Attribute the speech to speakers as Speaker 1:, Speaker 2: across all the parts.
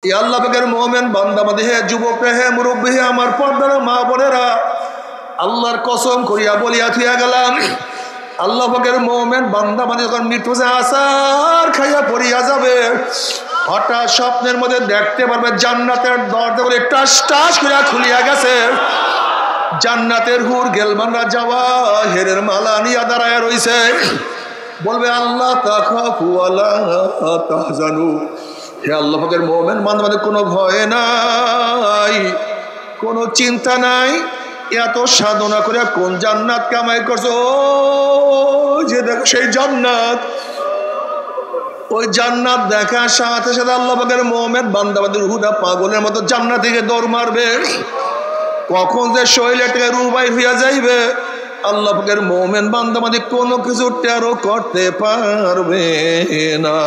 Speaker 1: আল্লাহ পাকের মুমিন বান্দা বান্দী, হে যুবক হে মুরব্বী হে আমার পর্দার মা বোনেরা, আল্লাহর কসম করিয়া বলিয়া থিয়া গেলাম, আল্লাহ পাকের মুমিন বান্দা বান্দী যখন মৃত্যু আসার খাইয়া পড়িয়া যাবে, হঠাৎ স্বপ্নের মধ্যে দেখতে পারবে জান্নাতের দরজাগুলি টাস টাস করিয়া খুলিয়া গেছে। জান্নাতের হুর গেলমানরা যাওয়া হেরের মালা নিয়ে দাঁড়ায় রইছে। বলবে আল্লাহ তাখাফু ওয়ালা তাহজানু, হে আল্লাহ পাকের মুমিন বান্দা বান্দী, কোনো ভয় নাই, কোনো চিন্তা নাই। এত সাধনা করে কোন জান্নাত কামাই করছো? যে দেখো সেই জান্নাত, ওই জান্নাত দেখার সাথে সাথে আল্লাহ পাকের মুমিন বান্দা বান্দীর রূহটা পাগলের মতো জান্নাত থেকে দৌড় মারবে। কখন যে শরীরে থেকে রূহ বাইর হইয়া যাইবে আল্লাহ পাকের মুমিন বান্দা বান্দী কোনো কিছু টেরও করতে পারবে না।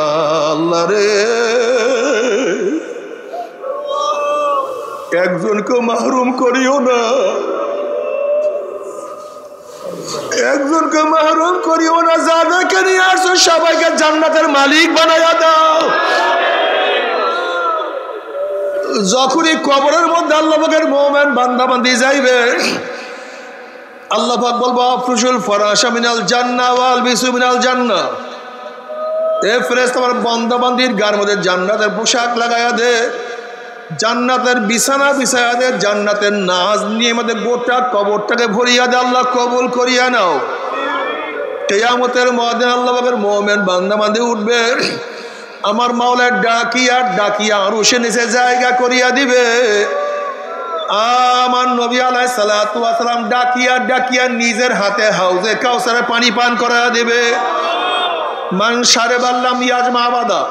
Speaker 1: আল্লাহ রে, একজনকে মাহরুম করিও না, একজনকে মাহরুম করিও না। যাদেরকে নিয়ে আসছো সবাইকে জান্নাতের মালিক বানাইয়া দাও। যখনই কবরের মধ্যে আল্লাহ পাকের মুমিন বান্দা বান্দী যাইবে, আল্লাহ পাক বলবো আফরুশুল ফরাশা মিনাল জান্নাহ ওয়াল বিসু মিনাল জান্নাহ, এ ফেরেশতা আমার বান্দা বান্দীর গায়ের মধ্যে জান্নাতের পোশাক লাগাইয়া দে, জান্নাতের বিছানা বিছাইয়া দে, জান্নাতের নাজ নিয়ে আমাদের গোটা কবরটাকে ভরিয়া দে। আল্লাহ কবুল করিয়া নাও। কিয়ামতের ময়দানে আল্লাহ পাকের মুমিন বান্দা বান্দী উঠবে, আমার মাওলা ডাকিয়া ডাকিয়া আরশের নিচে জায়গা করিয়া দিবে। আমার নবী আলাইহিস সালাতু ওয়াস সালাম ডাকিয়া ডাকিয়া নিজের হাতে হাউজে কাউসারে পানি পান করায়া দিবে। মান শারিবাল্লাম ইয়াজমা আবাদা,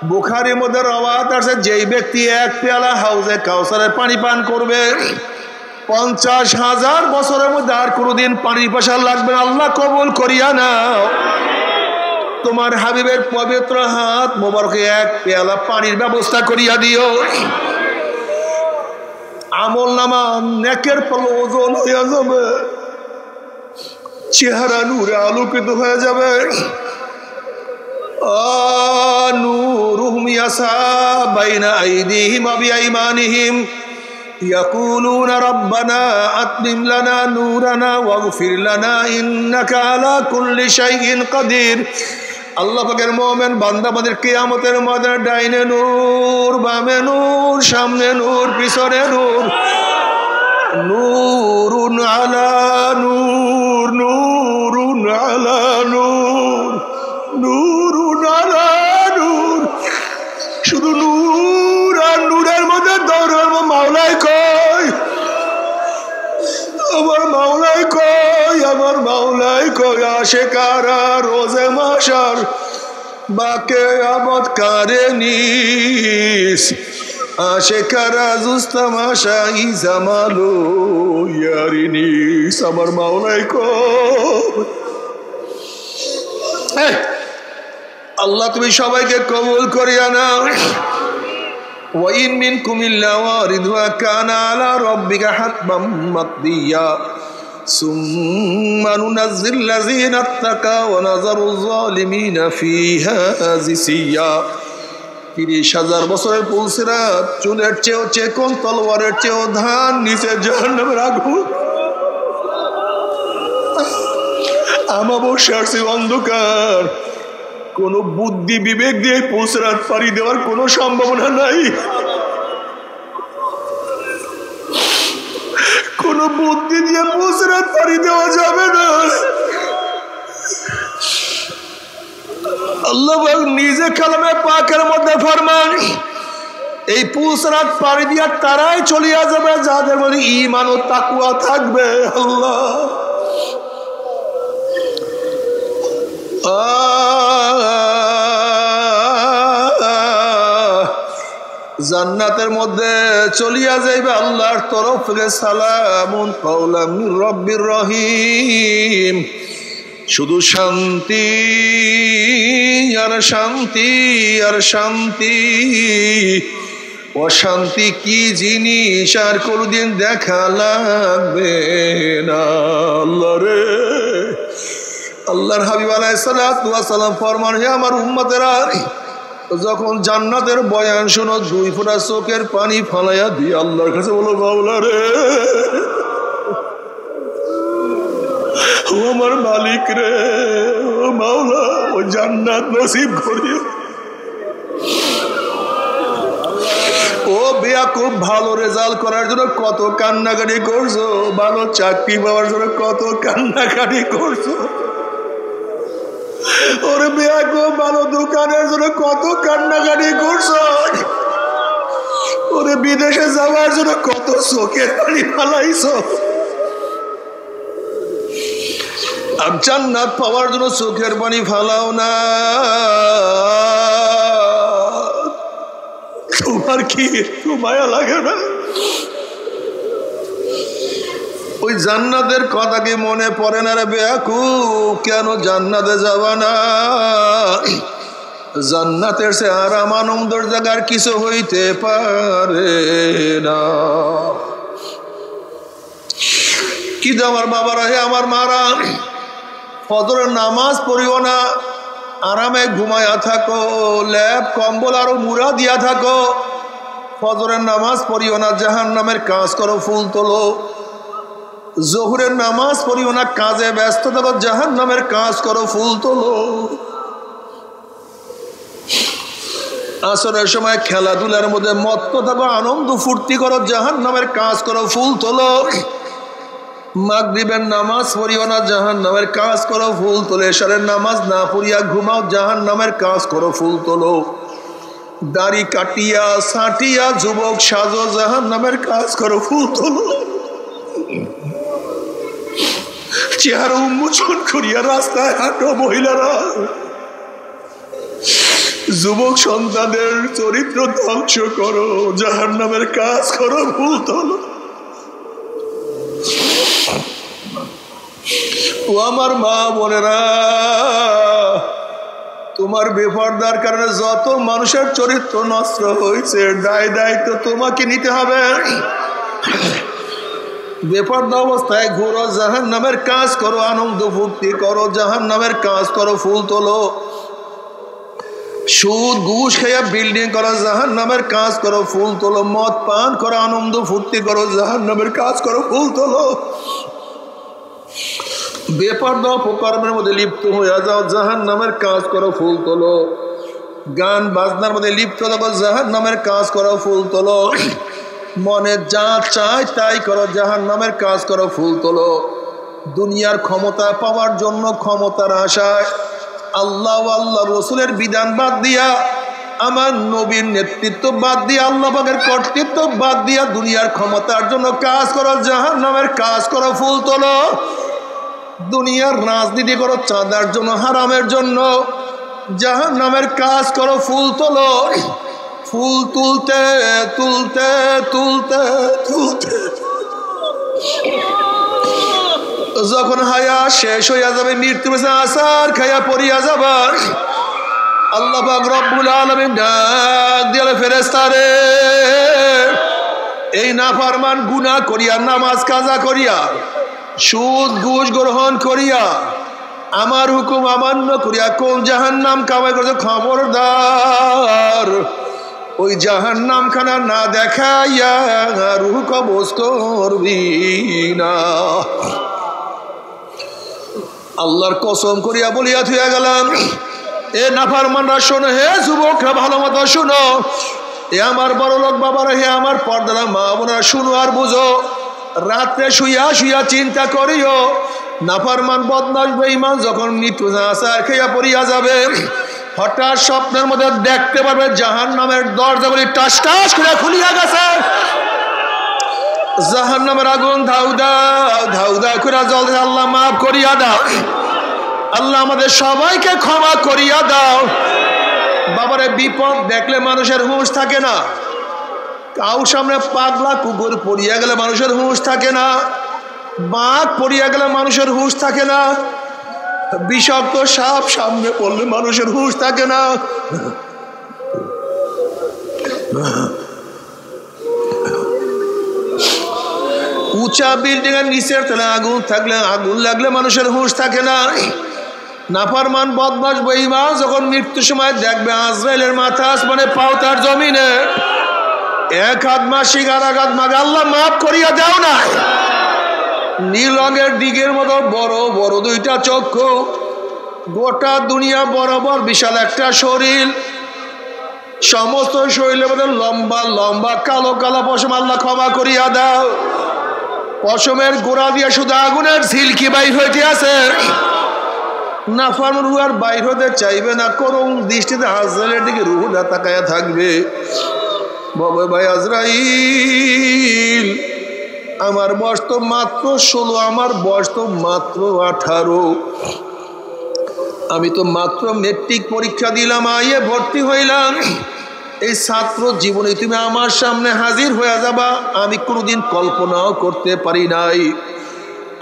Speaker 1: বুখারীর মধ্যে রওয়ায়াত আছে, যেই ব্যক্তি এক পেয়ালা হাউজে কাউসারের পানি পান করবে 50,000 বছরের মধ্যে আর কোনোদিন পানির পিপাসা লাগবে না। আল্লাহ কবুল করিয়া নাও। তোমার হাবিবের পবিত্র হাত মোবারকে এক পেয়ালা পানির ব্যবস্থা করিয়া দিও। আমল নামা নেকের ফল ওজন হইয়া যাবে, চেহারা নূরে আলোকিত হয়ে যাবে। নূরুহুম ইয়াসা বাইনা আইদিহিম ওয়া বিআইমানিহিম ইয়াকুলুনা রাব্বানা আতমিম লানা নূরানা ওয়াগফির লানা ইন্নাকা আলা কুল্লি শাইইন কাদির। আল্লাহ পাকের মুমিন বান্দা বান্দাদের কিয়ামতের ময়দানে ডাইনে নূর, বামে নূর, সামনে নূর, পিছনে নূর, নূরুন আলা নূর, নূরুন আলা নূর, নূরুন আলা নূর। শুধু নূর আর নূরের মধ্যে দৌড়াবো। মাওলাই কই, আমার মাওলাই কই, আমার মাওলাই কই। আশিকারা রোজে মাশার বাকে আবাদ কারে নিস, আশিকারা জুস্তামাশা ই জামালো ইয়ারি নিস। আমার মাওলাই কই। আল্লাহ তুমি সবাইকে কবুল করিয়া নাও। ওয়াইন মিনকুম ইল্লা ওয়ারিদুহা কানা আলা রাব্বিকা হাতমান মাকদিয়া সুম্মা নুনাজ্জিল লাযিনা ইত্তাকাও ওয়া নাযারুয যালিমিনা ফিহা জিসিয়া। 30,000 বছরের পুলসিরাত চুলের চেয়েও চেকন, তলোয়ারের চেয়েও ধান, নিচে জাহান্নামের আগুন। আমাবস্যার চেয়ে অন্ধকার। কোন বুদ্ধি বিবেক দিয়ে পুলসিরাত পাড়ি দেওয়ার কোনো সম্ভাবনা নাই। কোন বুদ্ধি দিয়ে পুলসিরাত পাড়ি দেওয়া যাবে না। আল্লাহ নিজে কালামে পাকের মধ্যে ফরমান, এই পুলসিরাত পাড়ি দিয়া তারাই চলিয়া যাবে যাদের মধ্যে ঈমান ও তাকওয়া থাকবে। আল্লাহ জান্নাতের মধ্যে চলিয়া যাইবে আল্লাহর তরফ থেকে সালামুন কাওলাম মির রাব্বির রহিম। শুধু শান্তি আর শান্তি আর শান্তি। অশান্তি কি জিনিস আর কোনদিন দেখা লাগবে না। আল্লাহ রে, আল্লাহর হাবিব আলাইহিস সালাতু ওয়াস সালাম ফরমান, হে আমার উম্মতেরা, যখন জান্নাতের বয়ান শোনো 2 ফোঁটা চোখের পানি ফালাইয়া দিয়ে আল্লাহর কাছে বলো, মাওলা রে, ও আমার মালিক রে, ও মাওলা, ও জান্নাত নসিব করিও। ও বেয়াকুব, ভালো রেজাল্ট করার জন্য কত কান্নাকাটি করছো, ভালো চাকরি পাওয়ার জন্য কত কান্নাকাটি করছো। ওরে বেয়াকুব, ভালো দোকানের জন্য কত কান্নাকাটি করছো। ওরে বিদেশে যাওয়ার জন্য কত চোখের পানি ফালাইছো। আর জান্নাত পাওয়ার জন্য চোখের পানি ফালাও না। তোমার কি মায়া লাগে না? ওই জান্নাতের কথা কি মনে পড়ে না রে বেয়াকুব? কেন জান্নাতে যাবা না? জান্নাতের সে আরাম আনন্দের জায়গার কিছু হইতে পারে না। কি আমার বাবারা, হে আমার মারা, ফজরের নামাজ পড়িও না, আরামে ঘুমায়া থাকো, ল্যাপ কম্বল আরো মুড়া দিয়া থাকো। ফজরের নামাজ পড়িও না, জাহান্নামের কাজ করো, ফুল তোলো। জোহরের নামাজ পড়িও না, কাজে ব্যস্ত থাকো, জাহান্নামের কাজ করো, ফুল তোলো। আসরের সময় খেলাধুলার মধ্যে মত্ত থাকো, আনন্দ ফুর্তি করো, জাহান্নামের কাজ করো, ফুল তোলো। মাগরিবের নামাজ পড়িও না, জাহান্নামের কাজ করো, ফুল তোলো। এশারের নামাজ না পড়িয়া ঘুমাও, জাহান্নামের কাজ করো, ফুল তোলো। দাড়ি কাটিয়া ছাটিয়া যুবক সাজো, জাহান্নামের কাজ করো, ফুল তোলো। চেহারা উন্মোচন করিয়া রাস্তায় হাঁটো মহিলারা। যুবক সন্তানের চরিত্র ধ্বংস করো, জাহান্নামের কাজ করো, ফুল তোলো। ও আমার মা বোনেরা, তোমার বেপরদার কারণে যত মানুষের চরিত্র নষ্ট হয়েছে, দায়িত্ব তোমাকে নিতে হবে। বেপরদা অবস্থায় ঘুরো, জাহান্নামের কাজ করো, আনন্দ ফুর্তি করো, জাহান্নামের কাজ করো, ফুল তোলো। সুদ ঘুষ খেয়ে বিল্ডিং করো, জাহান্নামের কাজ করো, ফুল তোলো। মদ পান করো, আনন্দ ফুর্তি করো, জাহান্নামের কাজ করো, ফুল তোলো। বেপরদা অপকর্মের মধ্যে লিপ্ত হয়ে যাও, জাহান্নামের কাজ করো, ফুল তোলো। গান বাজনার মধ্যে লিপ্ত থাকো, জাহান্নামের কাজ করো, ফুল তোলো। মনে যা চায় তাই করো, জাহান্নামের কাজ করো, ফুল তোলো। দুনিয়ার ক্ষমতা পাওয়ার জন্য, ক্ষমতার আশায় আল্লাহ আল্লাহ রসুলের বিধান বাদ দিয়া, আমার নবীর নেতৃত্ব বাদ দিয়া, আল্লাহ পাকের কর্তৃত্ব বাদ দিয়া দুনিয়ার ক্ষমতার জন্য কাজ করো, জাহান্নামের কাজ করো, ফুল তোলো। দুনিয়ার রাজনীতি করো চাঁদার জন্য, হারামের জন্য, জাহান্নামের কাজ করো, ফুল তোলো। ফুল তুলতে তুলতে তুলতে তুলতে যখন হায়া শেষ হইয়া যাবে, মৃত্যু আসার খাইয়া পড়িয়া যাবার, আল্লাহ পাক রব্বুল আলামিন ডাক দিলে, ফেরেশতারে, এই নাফরমান গুনাহ করিয়া, নামাজ কাজা করিয়া, সুদ ঘুষ গ্রহণ করিয়া, আমার হুকুম অমান্য করিয়া কোন জাহান্নাম কামাই করছে, খবরদার ওই জাহান্নাম খানা না দেখাইয়া রূহ কবজ করবি না। আল্লাহর কসম করিয়া বলিয়া থুইয়া গেলাম, এ নাফরমানরা শোনো, হে যুবকরা ভালো মতো শুনো, এ আমার বড় লোক বাবারা, হে আমার পর্দারা মা বোনেরা, শুনো আর বুঝো। রাত্রে শুইয়া শুইয়া চিন্তা করিও, নাফরমান বদমাশ বেঈমান যখন মৃত্যু আসার খেয়া পড়িয়া যাবে, হঠাৎ স্বপ্নের মধ্যে দেখতে পাবে জাহান্নামের দরজাগুলি টাস টাস করে খুলিয়া গেছে, জাহান্নামের আগুন ধাউ দাও ধাউ দাও করে জ্বলছে। আল্লাহ মাফ করিয়া দাও, আল্লাহ আমাদের সবাইকে ক্ষমা করিয়া দাও। বাবারে, বিপদ দেখলে মানুষের হুঁশ থাকে না। কাউ সামনে পাগলা কুকুর পড়িয়া গেলে মানুষের হুঁশ থাকে না, বাঘ পড়িয়া গেলে মানুষের হুঁশ থাকে না, বিষাক্ত সাপ সামনে পড়লে মানুষের হুঁশ থাকে না। উঁচা বিল্ডিং এর নিচের তলায় আগুন থাকলে, আগুন লাগলে মানুষের হুঁশ থাকে না। নাফরমান বদমাশ বেঈমান যখন মৃত্যুর সময় দেখবে আজরাইলের মাথা আসমানে পাও তার জমিনে, এক হাত মাসিক আর এক হাত মাগে আল্লাহ মাফ করিয়া দাও না। নীল রঙের দিকের মতো বড় বড় দুইটা চক্ষু, গোটা দুনিয়া বরাবর বিশাল একটা শরীর, সমস্ত শরীরের মধ্যে লম্বা লম্বা কালো কালো পশম, আল্লাহ ক্ষমা করিয়া দাও। পশমের গোড়া দিয়ে শুধু আগুনের ঝিলকি বাইর হইতে আছে। নাফরমান রূহ আর বাইর হতে চাইবে না, করুণ দৃষ্টিতে আজরাইলের দিকে রূহটা তাকায়া থাকবে। বাবা ভাই আজরাইল, আমার বয়স তো মাত্র 16, আমার বয়স তো মাত্র 18, আমি তো মাত্র মেট্রিক পরীক্ষা দিলাম, আইয়ে ভর্তি হইলাম। এই ছাত্র জীবনে তুমি আমার সামনে হাজির হয়ে যাবা, আমি কোনোদিন কল্পনাও করতে পারি নাই।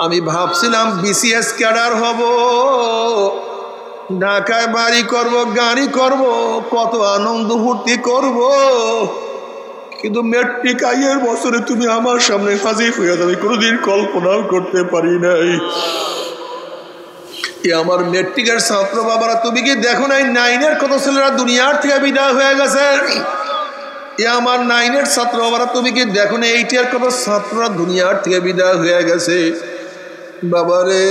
Speaker 1: আমি ভাবছিলাম বিসিএস ক্যাডার হব, ঢাকায় বাড়ি করব, গাড়ি করব, কত আনন্দ ফুর্তি করব, কিন্তু মেট্রিক আইয়ের বছরে তুমি আমার সামনে হাজির হয়ে যাবে, কোনোদিন কল্পনাও করতে পারি নাই। আমার মেট্রিকের ছাত্র বাবারা, তুমি কি দেখো নাই 9-এর কত ছেলেরা দুনিয়ার থেকে বিদায় হয়ে গেছে? আমার 9-এর ছাত্র বাবারা, তুমি কি দেখো না 8-এর কত ছাত্ররা দুনিয়ার থেকে বিদায় হয়ে গেছে? বাবারে,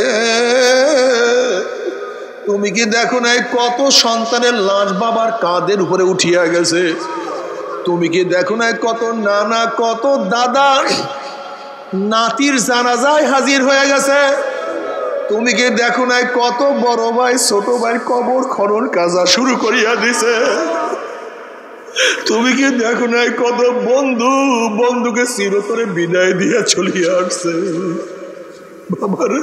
Speaker 1: তুমি কি দেখো নাই কত সন্তানের লাশ বাবার কাঁধের উপরে উঠিয়া গেছে? তুমি কি দেখো নাই কত নানা কত দাদা নাতির জানাজায় হাজির হয়ে গেছে? তুমি কি দেখো নাই কত বড় ভাই ছোট ভাই কবর খনন কাজা শুরু করিয়া দিছে? তুমি কি দেখো নাই কত বন্ধু বন্ধুকে চিরতরে বিদায় দিয়া চলিয়া আসছে? বাবারে,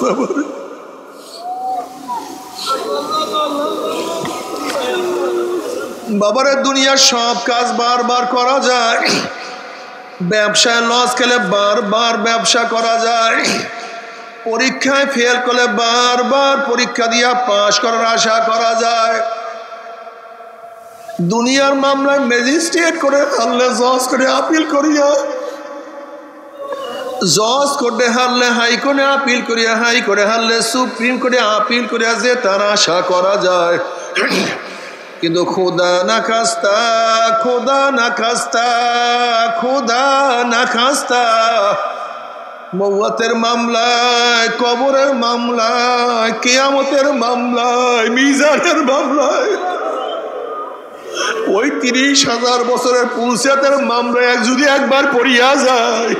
Speaker 1: বাবারে, বাবারে, দুনিয়ার সব কাজ বারবার করা যায়, ব্যবসায় লস খেলে বারবার ব্যবসা করা যায়, পরীক্ষায় ফেল করলে বারবার পরীক্ষা দিয়া পাশ করার আশা করা যায়, দুনিয়ার মামলায় ম্যাজিস্ট্রেট করে হারলে জজ করে আপিল করিয়া, জজ কোর্টে হারলে হাইকোর্টে আপিল করিয়া, হাইকোর্টে হারলে সুপ্রিম কোর্টে আপিল করিয়া যে তার আশা করা যায়। কিন্তু খোদা না খাস্তা, খোদা না খাস্তা, খোদা না খাস্তা, মওয়াতের মামলায়, কবরের মামলায়, কিয়ামতের মামলায়, মিজানের মামলায়, ওই 30,000 বছরের পুলসিয়াতের মামলায় যদি একবার পড়িয়া যায়।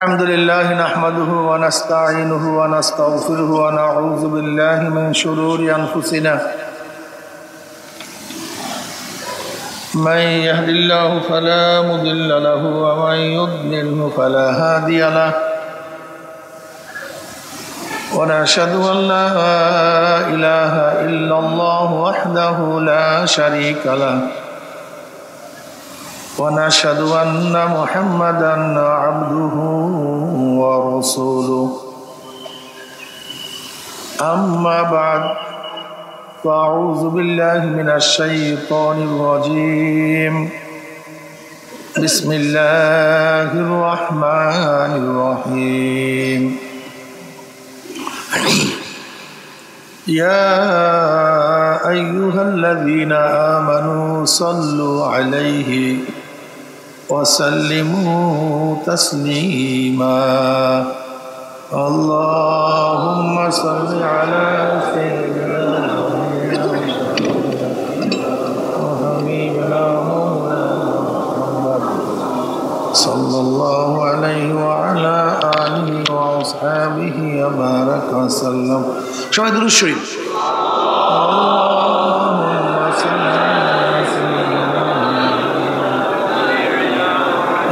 Speaker 1: আলহামদুলিল্লাহ নাহমাদুহু ওয়া নাস্তাঈনুহু ওয়া নাস্তাগফিরুহু ওয়া নাউযু বিল্লাহি মিন শুরুরি আনফুসিনা من يهد الله فلا مضل له ومن يضلل فلا هادي له ونشهد أن لا إله إلا الله وحده لا شريك له ونشهد أن محمدا عبده ورسوله أما بعد فأعوذ بالله من الشيطان الرجيم بسم الله الرحمن الرحيم يا أيها الذين آمنوا صلوا عليه وسلموا تسليما اللهم صل على سيدنا صلى الله عليه وعلى آله وأصحابه وبارك وسلم. شو درود الشريف. اللهم صل على سيدنا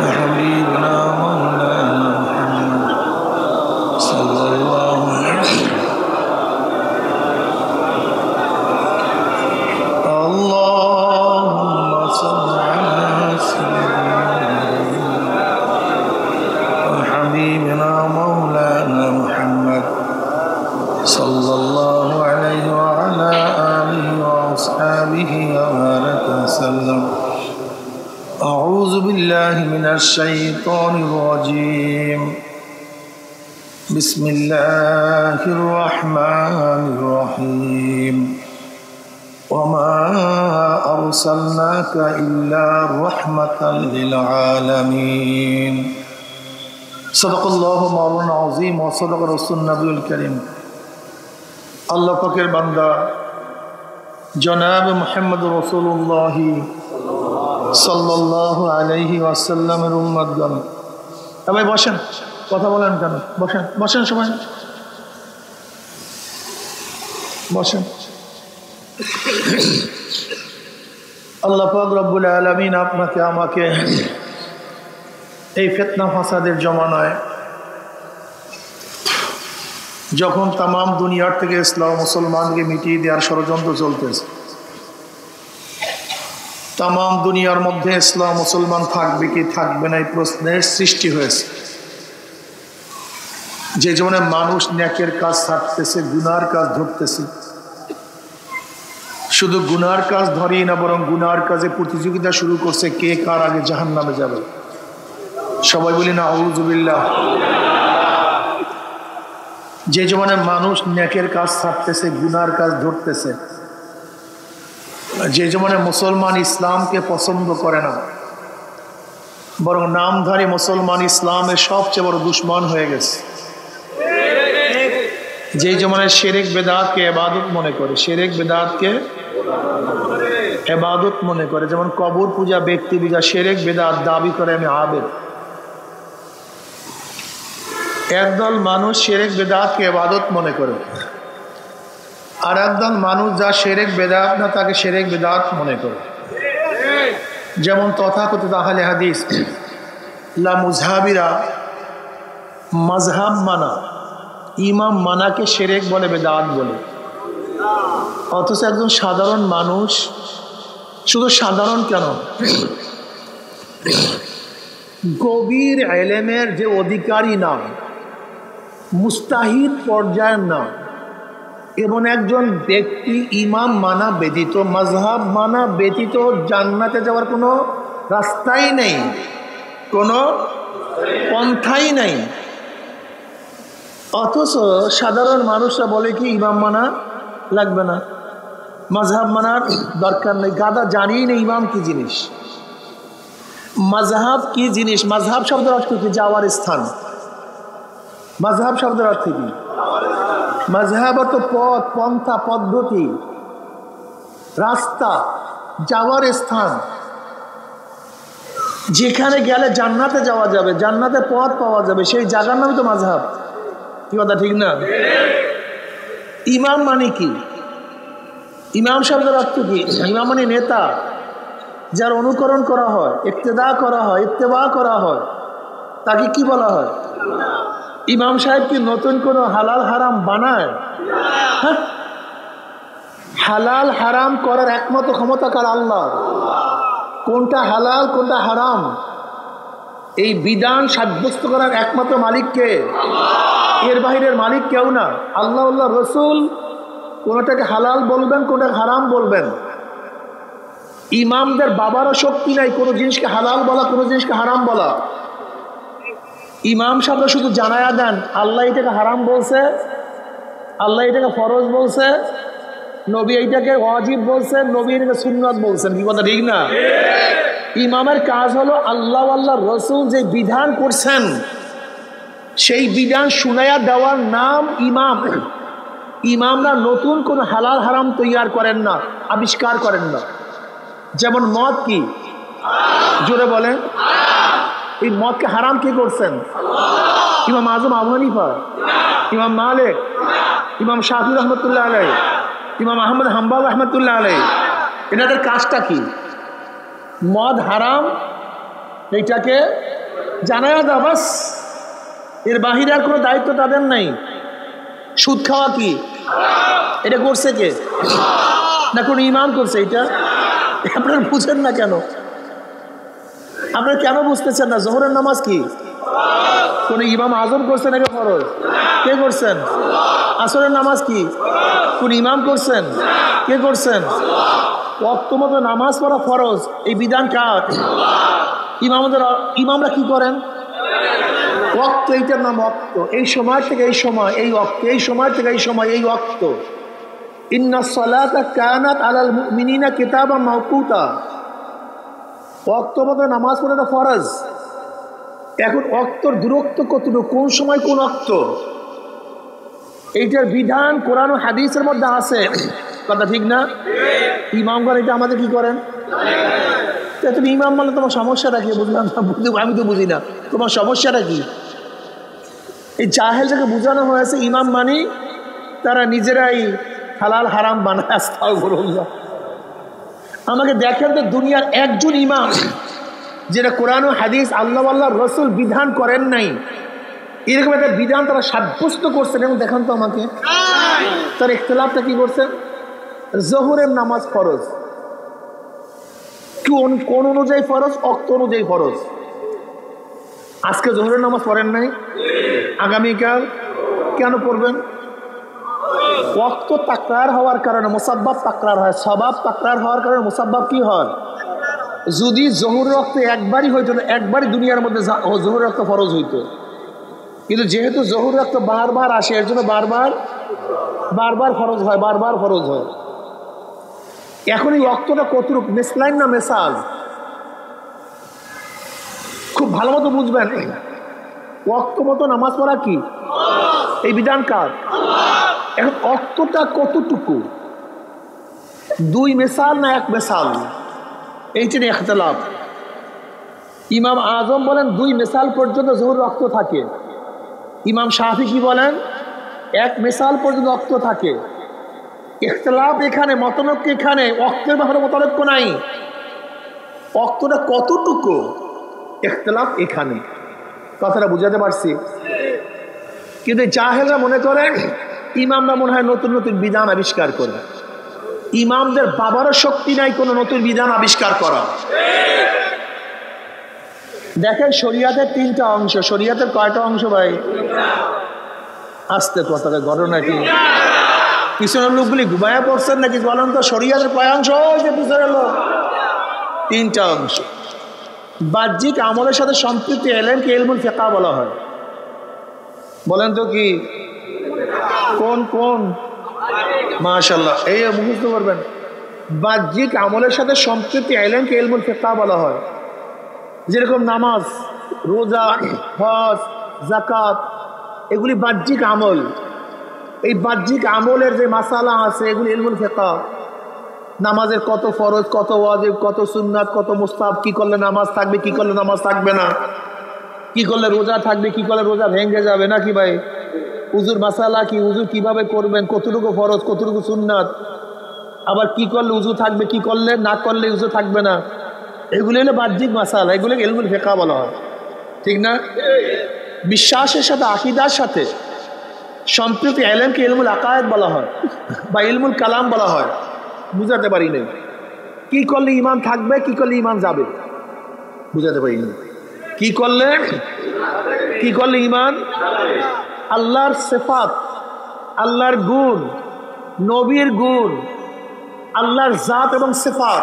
Speaker 1: وحبيبنا مولانا محمد صلى الله عليه وسلم. اللهم صل على سيدنا حبيبنا مولانا محمد صلى الله عليه وعلى آله وأصحابه وبارك وسلم. أعوذ بالله من الشيطان الرجيم বিসমিল্লাহির রহমানির রহিম ওয়া মা আরসালনাকা ইল্লা রাহমাতাল লিল আলামিন সাদাকাল্লাহু মাওলানা আযীম ওয়া সাদাকা রাসূলুন নবিয়ুল কারীম। আল্লাহ পাকের বান্দা জনাব মুহাম্মদ রাসূলুল্লাহ সাল্লাল্লাহু আলাইহি ওয়াসাল্লামের উম্মতগণ, সবাই বসেন, কথা বলেন কেন? বসেন বসেন, সবাই বসেন। আল্লাহ পাক রব্বুল আলামিন আপনাকে আমাকে এই ফিতনা ফাসাদের জমানায়, যখন তাম দুনিয়ার থেকে ইসলাম মুসলমানকে মিটিয়ে দেওয়ার ষড়যন্ত্র চলতেছে, তাম দুনিয়ার মধ্যে ইসলাম মুসলমান থাকবে কি থাকবে না এই প্রশ্নের সৃষ্টি হয়েছে। যে জীবনে মানুষ ন্যাকের কাজ ছাড়তেছে, গুনার কাজ ধরতেছে, শুধু গুনার কাজ ধরেই না, বরং গুনার কাজে প্রতিযোগিতা শুরু করছে কে কার আগে জাহান্নামে যাবে। সবাই বলি না আউযু বিল্লাহ। যে জীবনে মানুষ ন্যাকের কাজ ছাড়তেছে, গুনার কাজ ধরতেছে, যে জীবনে মুসলমান ইসলামকে পছন্দ করে না, বরং নামধারী মুসলমান ইসলামের সবচেয়ে বড় দুশ্মন হয়ে গেছে। যে জীবনে শিরক বিদআতকে ইবাদত মনে করে, শিরক বিদআতকে ইবাদত মনে করে, যেমন কবর পূজা, ব্যক্তি পূজা, শিরক বিদআত দাবি করে আমি আবেদ। একদল মানুষ শিরক বিদআতকে ইবাদত মনে করে, আর একদল মানুষ যা শিরক বিদআত না তাকে শিরক বিদআত মনে করে। যেমন তথাকথিত আহলে হাদিস লা মুযহাবিরা মাযহাব মানা, ইমাম মানাকে শিরক বলে, বিদআত বলে। অথচ একজন সাধারণ মানুষ, শুধু সাধারণ কেন, গভীর ইলমের যে অধিকারী নাম, মুস্তাহিদ পর্যায়ের নাম, এবং একজন ব্যক্তি ইমাম মানা ব্যতীত, মাযহাব মানা ব্যতীত জান্নাতে যাওয়ার কোনো রাস্তাই নেই, কোনো পন্থাই নেই। অথচ সাধারণ মানুষরা বলে কি ইমাম মানা লাগবে না, মাযহাব মানার দরকার নেই। গাদা জানিই না ইমাম কি জিনিস, মাযহাব কি জিনিস। মাযহাব শব্দের অর্থ কি? যাওয়ার স্থান। মাযহাব শব্দের অর্থ কি? মাযহাব অর্থ পথ, পন্থা, পদ্ধতি, রাস্তা, যাওয়ার স্থান, যেখানে গেলে জান্নাতে যাওয়া যাবে, জান্নাতে পথ পাওয়া যাবে, সেই জায়গার নামই তো মাযহাব। কি কথা ঠিক না? ইমাম মানে কি? ইমাম শব্দের অর্থ কি? ইমাম মানে নেতা, যার অনুকরণ করা হয়, ইক্তেদা করা হয়, ইত্তেবা করা হয়, তাকে কি বলা হয়? ইমাম সাহেব কি নতুন কোনো হালাল হারাম বানায়? হ্যাঁ, হালাল হারাম করার একমাত্র ক্ষমতা কার? আল্লাহ। কোনটা হালাল কোনটা হারাম এই বিধান সাব্যস্ত করার একমাত্র মালিক কে? এর বাহিরের মালিক কেউ না। আল্লাহ, আল্লাহ রসুল কোনটাকে হালাল বলবেন, কোনটাকে হারাম বলবেন। ইমামদের বাবারও শক্তি নাই কোনো জিনিসকে হালাল বলা, কোনো জিনিসকে হারাম বলা। ইমাম সাহেব শুধু জানায়া দেন আল্লাহ এটাকে হারাম বলছে, আল্লাহ এটাকে ফরজ বলছে, নবী এইটাকে ওয়াজিব বলছেন, নবী এটাকে সুন্নাত বলছেন। কি কথা ঠিক না? ইমামের কাজ হলো আল্লাহ আল্লাহ রসুল যে বিধান করছেন সেই বিধান শুনাইয়া দেওয়ার নাম ইমাম। ইমামরা নতুন কোন হালাল হারাম তৈয়ার করেন না, আবিষ্কার করেন না। যেমন মদ কি? জোরে বলেন। এই মদকে হারাম কে করছেন? ইমাম আজম আবু হানিফা, ইমাম মালিক, ইমাম শাফি রহমতুল্লাহ আলাই, ইমাম আহমদ হাম্বল রহমতুল্লাহ আলাই। এনাদের কাজটা কি? মদ হারাম এইটাকে জানায়া দাও, বাস। এর বাহিরে আর কোনো দায়িত্ব তাদের নাই। সুদ খাওয়া কি? এটা করছে কে? না কোন ইমাম করছে? এটা আপনারা বুঝেন না কেন? আপনারা কেন বুঝতেছেন না? জোহরের নামাজ কি কোন ইমাম আজম করছেন নাকি ফরজ? কে করছেন? আসরের নামাজ কি কোন ইমাম করছেন? কে করছেন? ওয়াক্ত মতো নামাজ পড়া ফরজ, এই বিধান কার? ইমামরা কি করেন? ওয়াক্ত, এইটার নাম ওয়াক্ত। এই সময় থেকে এই সময় এই ওয়াক্ত, এই সময় থেকে এই সময় এই ওয়াক্ত। ইন্নাস সালাতা কানাত আলাল মুমিনিনা কিতাবাম মাওকুতা। ওয়াক্ত মতো নামাজ পড়াটা ফরজ। এখন ওয়াক্তর দূরত্ব কতটুকু, কোন সময় কোন ওয়াক্ত, এইটার বিধান কোরআন ও হাদিসের মধ্যে আছে। কথা ঠিক না? ইমামগণ এটা আমাদের কি করেন? তুমি ইমাম মানে তোমার সমস্যাটা কি? বুঝলাম না, আমি তো বুঝি না তোমার সমস্যাটা কি। এই জাহেলটাকে বোঝানো হয়েছে ইমাম মানে তারা নিজেরাই হালাল হারাম বানায়। আস্তাগফিরুল্লাহ। আমাকে দেখেন তো দুনিয়ার একজন ইমাম যেটা কোরআন ও হাদিস আল্লাহ আল্লাহর রাসূল বিধান করেন নাই, এরকম একটা বিধান তারা সাব্যস্ত করছেন এবং দেখান তো আমাকে। তার ইখতিলাফটা কি করছেন? জোহরের নামাজ ফরজ, কোন অনুযায়ী ফরজ? ওয়াক্ত অনুযায়ী ফরজ। আজকে জোহরের নামাজ পড়েন নাই, আগামীকাল কেন পড়বেন? ওয়াক্ত তাকরার হওয়ার কারণে মুসাব্বাব তাকরার হয়, সবাব তাকরার হওয়ার কারণে মুসাব্বাব কি হয়? যদি জোহরের ওয়াক্ত একবারই হইতো না, একবারই দুনিয়ার মধ্যে জোহরের ওয়াক্ত ফরজ হইতো, কিন্তু যেহেতু জোহরের ওয়াক্ত বারবার আসে এর জন্য বারবার ফরজ হয়, বারবার ফরজ হয়। এখন এই ওয়াক্তটা কতটুকু, মিসলাইন না মেসাল? খুব ভালো মতো বুঝবেন। ওয়াক্ত মতো নামাজ পড়া কি এই বিধান কার? এখন ওয়াক্তটা কতটুকু, দুই মেসাল না এক মেসাল, এইটার ইখতিলাফ। ইমাম আজম বলেন দুই মেসাল পর্যন্ত জোহর ওয়াক্ত থাকে। ইমাম শাফি কি বলেন? এক মেসাল পর্যন্ত ওয়াক্ত থাকে। ইখতিলাফ এখানে, মতনৈক্য এখানে, ওয়াক্তের ব্যাপারে মতনৈক্য নাই। ওয়াক্তটা কতটুকু ইখতিলাফ এখানে। কথাটা বুঝাতে পারছি? কিন্তু জাহেলরা মনে করেন ইমামরা মনে হয় নতুন নতুন বিধান আবিষ্কার করে। ইমামদের বাবারও শক্তি নাই কোনো নতুন বিধান আবিষ্কার করা। দেখেন শরিয়াতের 3টা অংশ। শরিয়াতের কয়টা অংশ ভাই? আস্তে কথাটা, ঘটনা কি? পিছনের লোকগুলি ঘুমায়া পড়ছেন নাকি বলেন তো? শরিয়াতের কয় অংশ? পিছনের লোক 3টা অংশ। বাহ্যিক আমলের সাথে সম্পৃক্ত এলেমকে ইলমুল ফিকহ বলা হয়। বলেন তো কি কোন কোন? মাশাআল্লাহ, এই মুখস্থ করবেন। বাহ্যিক আমলের সাথে সম্পৃক্ত এলেমকে ইলমুল ফিকহ বলা হয়। যেরকম নামাজ, রোজা, হজ, যাকাত, এগুলি বাহ্যিক আমল। এই বাহ্যিক আমলের যে মাসালা আছে এগুলি ইলমুল ফিকহ। নামাজের কত ফরজ, কত ওয়াজিব, কত সুন্নাত, কত মুস্তাহাব, কি করলে নামাজ থাকবে, কি করলে নামাজ থাকবে না, কি করলে রোজা থাকবে, কি করলে রোজা ভেঙে যাবে নাকি ভাই, উজুর মাসালা কি, উজু কিভাবে করবেন, কতটুকু ফরজ, কতটুকু সুন্নাত, আবার কি করলে উজু থাকবে, কি করলে না করলে উজু থাকবে না, এগুলো হলো বাহ্যিক মাসালা। এগুলো ইলমুল ফিকহ বলা হয়, ঠিক না? বিশ্বাসের সাথে, আকীদার সাথে সম্পৃক্ত ইলমকে ইলমুল আকায়েদ বলা হয় বা ইলমুল কালাম বলা হয়। বুঝাতে পারি নাই কি করলে ঈমান থাকবে, কি করলে ঈমান যাবে, বুঝাতে পারি নাই। কি করলে ঈমান, আল্লাহর সিফাত, আল্লাহর গুণ, নবীর গুণ, আল্লাহর জাত এবং সিফাত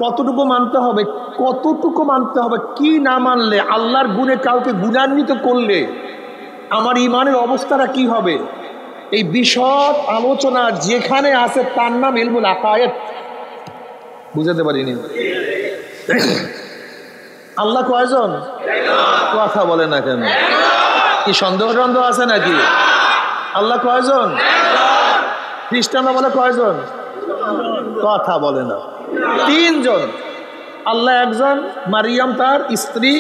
Speaker 1: কতটুকু মানতে হবে, কতটুকু মানতে হবে, কি না মানলে, আল্লাহর গুণে কাউকে গুণান্বিত করলে আমার ঈমানের অবস্থাটা কি হবে, এই বিশদ আলোচনা যেখানে আছে তার নাম ইলমুল আকায়েদ। বুঝাতে পারিনি? আল্লাহ কয়জন? কথা বলে না কেন? কি সন্দেহ টন্দেহ আছে নাকি? আল্লাহ কয়জন? খ্রিস্টানরা বলে কয়জন? কথা বলে না। 3 জন। আল্লাহ একজন, মারিয়াম তার স্ত্রী,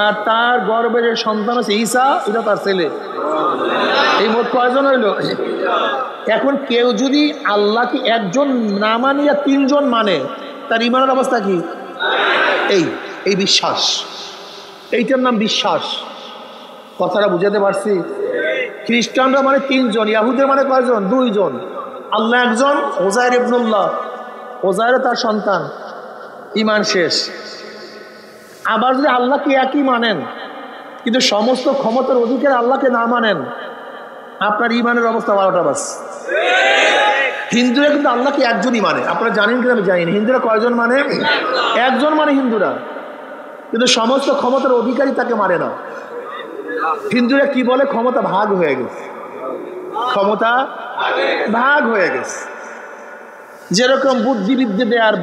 Speaker 1: আর তার গর্ভের যে সন্তান আছে ঈসা, এটা তার ছেলে। এই মোট কয়জন হইল? এখন কেউ যদি আল্লাহকে একজন না মানিয়া 3 জন মানে, তার ঈমানের অবস্থা কি? এই বিশ্বাস, এইটার নাম বিশ্বাস। কথাটা বুঝাতে পারছি? খ্রিস্টানরা মানে 3 জন, ইয়াহুদের মানে কয়জন? 2 জন। আল্লাহ একজন, ওজাইর ইবনুল্লাহ, ওজাইর তার সন্তান, ঈমান শেষ। আবার যদি আল্লাহকে একই মানেন কিন্তু সমস্ত ক্ষমতার অধিকার আল্লাহকে না মানেন, আপনার ঈমানের অবস্থা 12টা বাস। হিন্দুরা কিন্তু আল্লাহকে একজনই মানে, আপনারা জানেন কিনা আমি জানি না। হিন্দুরা কয়জন মানে? একজন মানে হিন্দুরা, কিন্তু সমস্ত ক্ষমতার অধিকারী তাকে মানে না। হিন্দুরা কি বলে? ক্ষমতা ভাগ হয়ে গেছে, ক্ষমতা ভাগ হয়ে গেছে। যেরকম বুদ্ধিবিদ্যা দেওয়ার,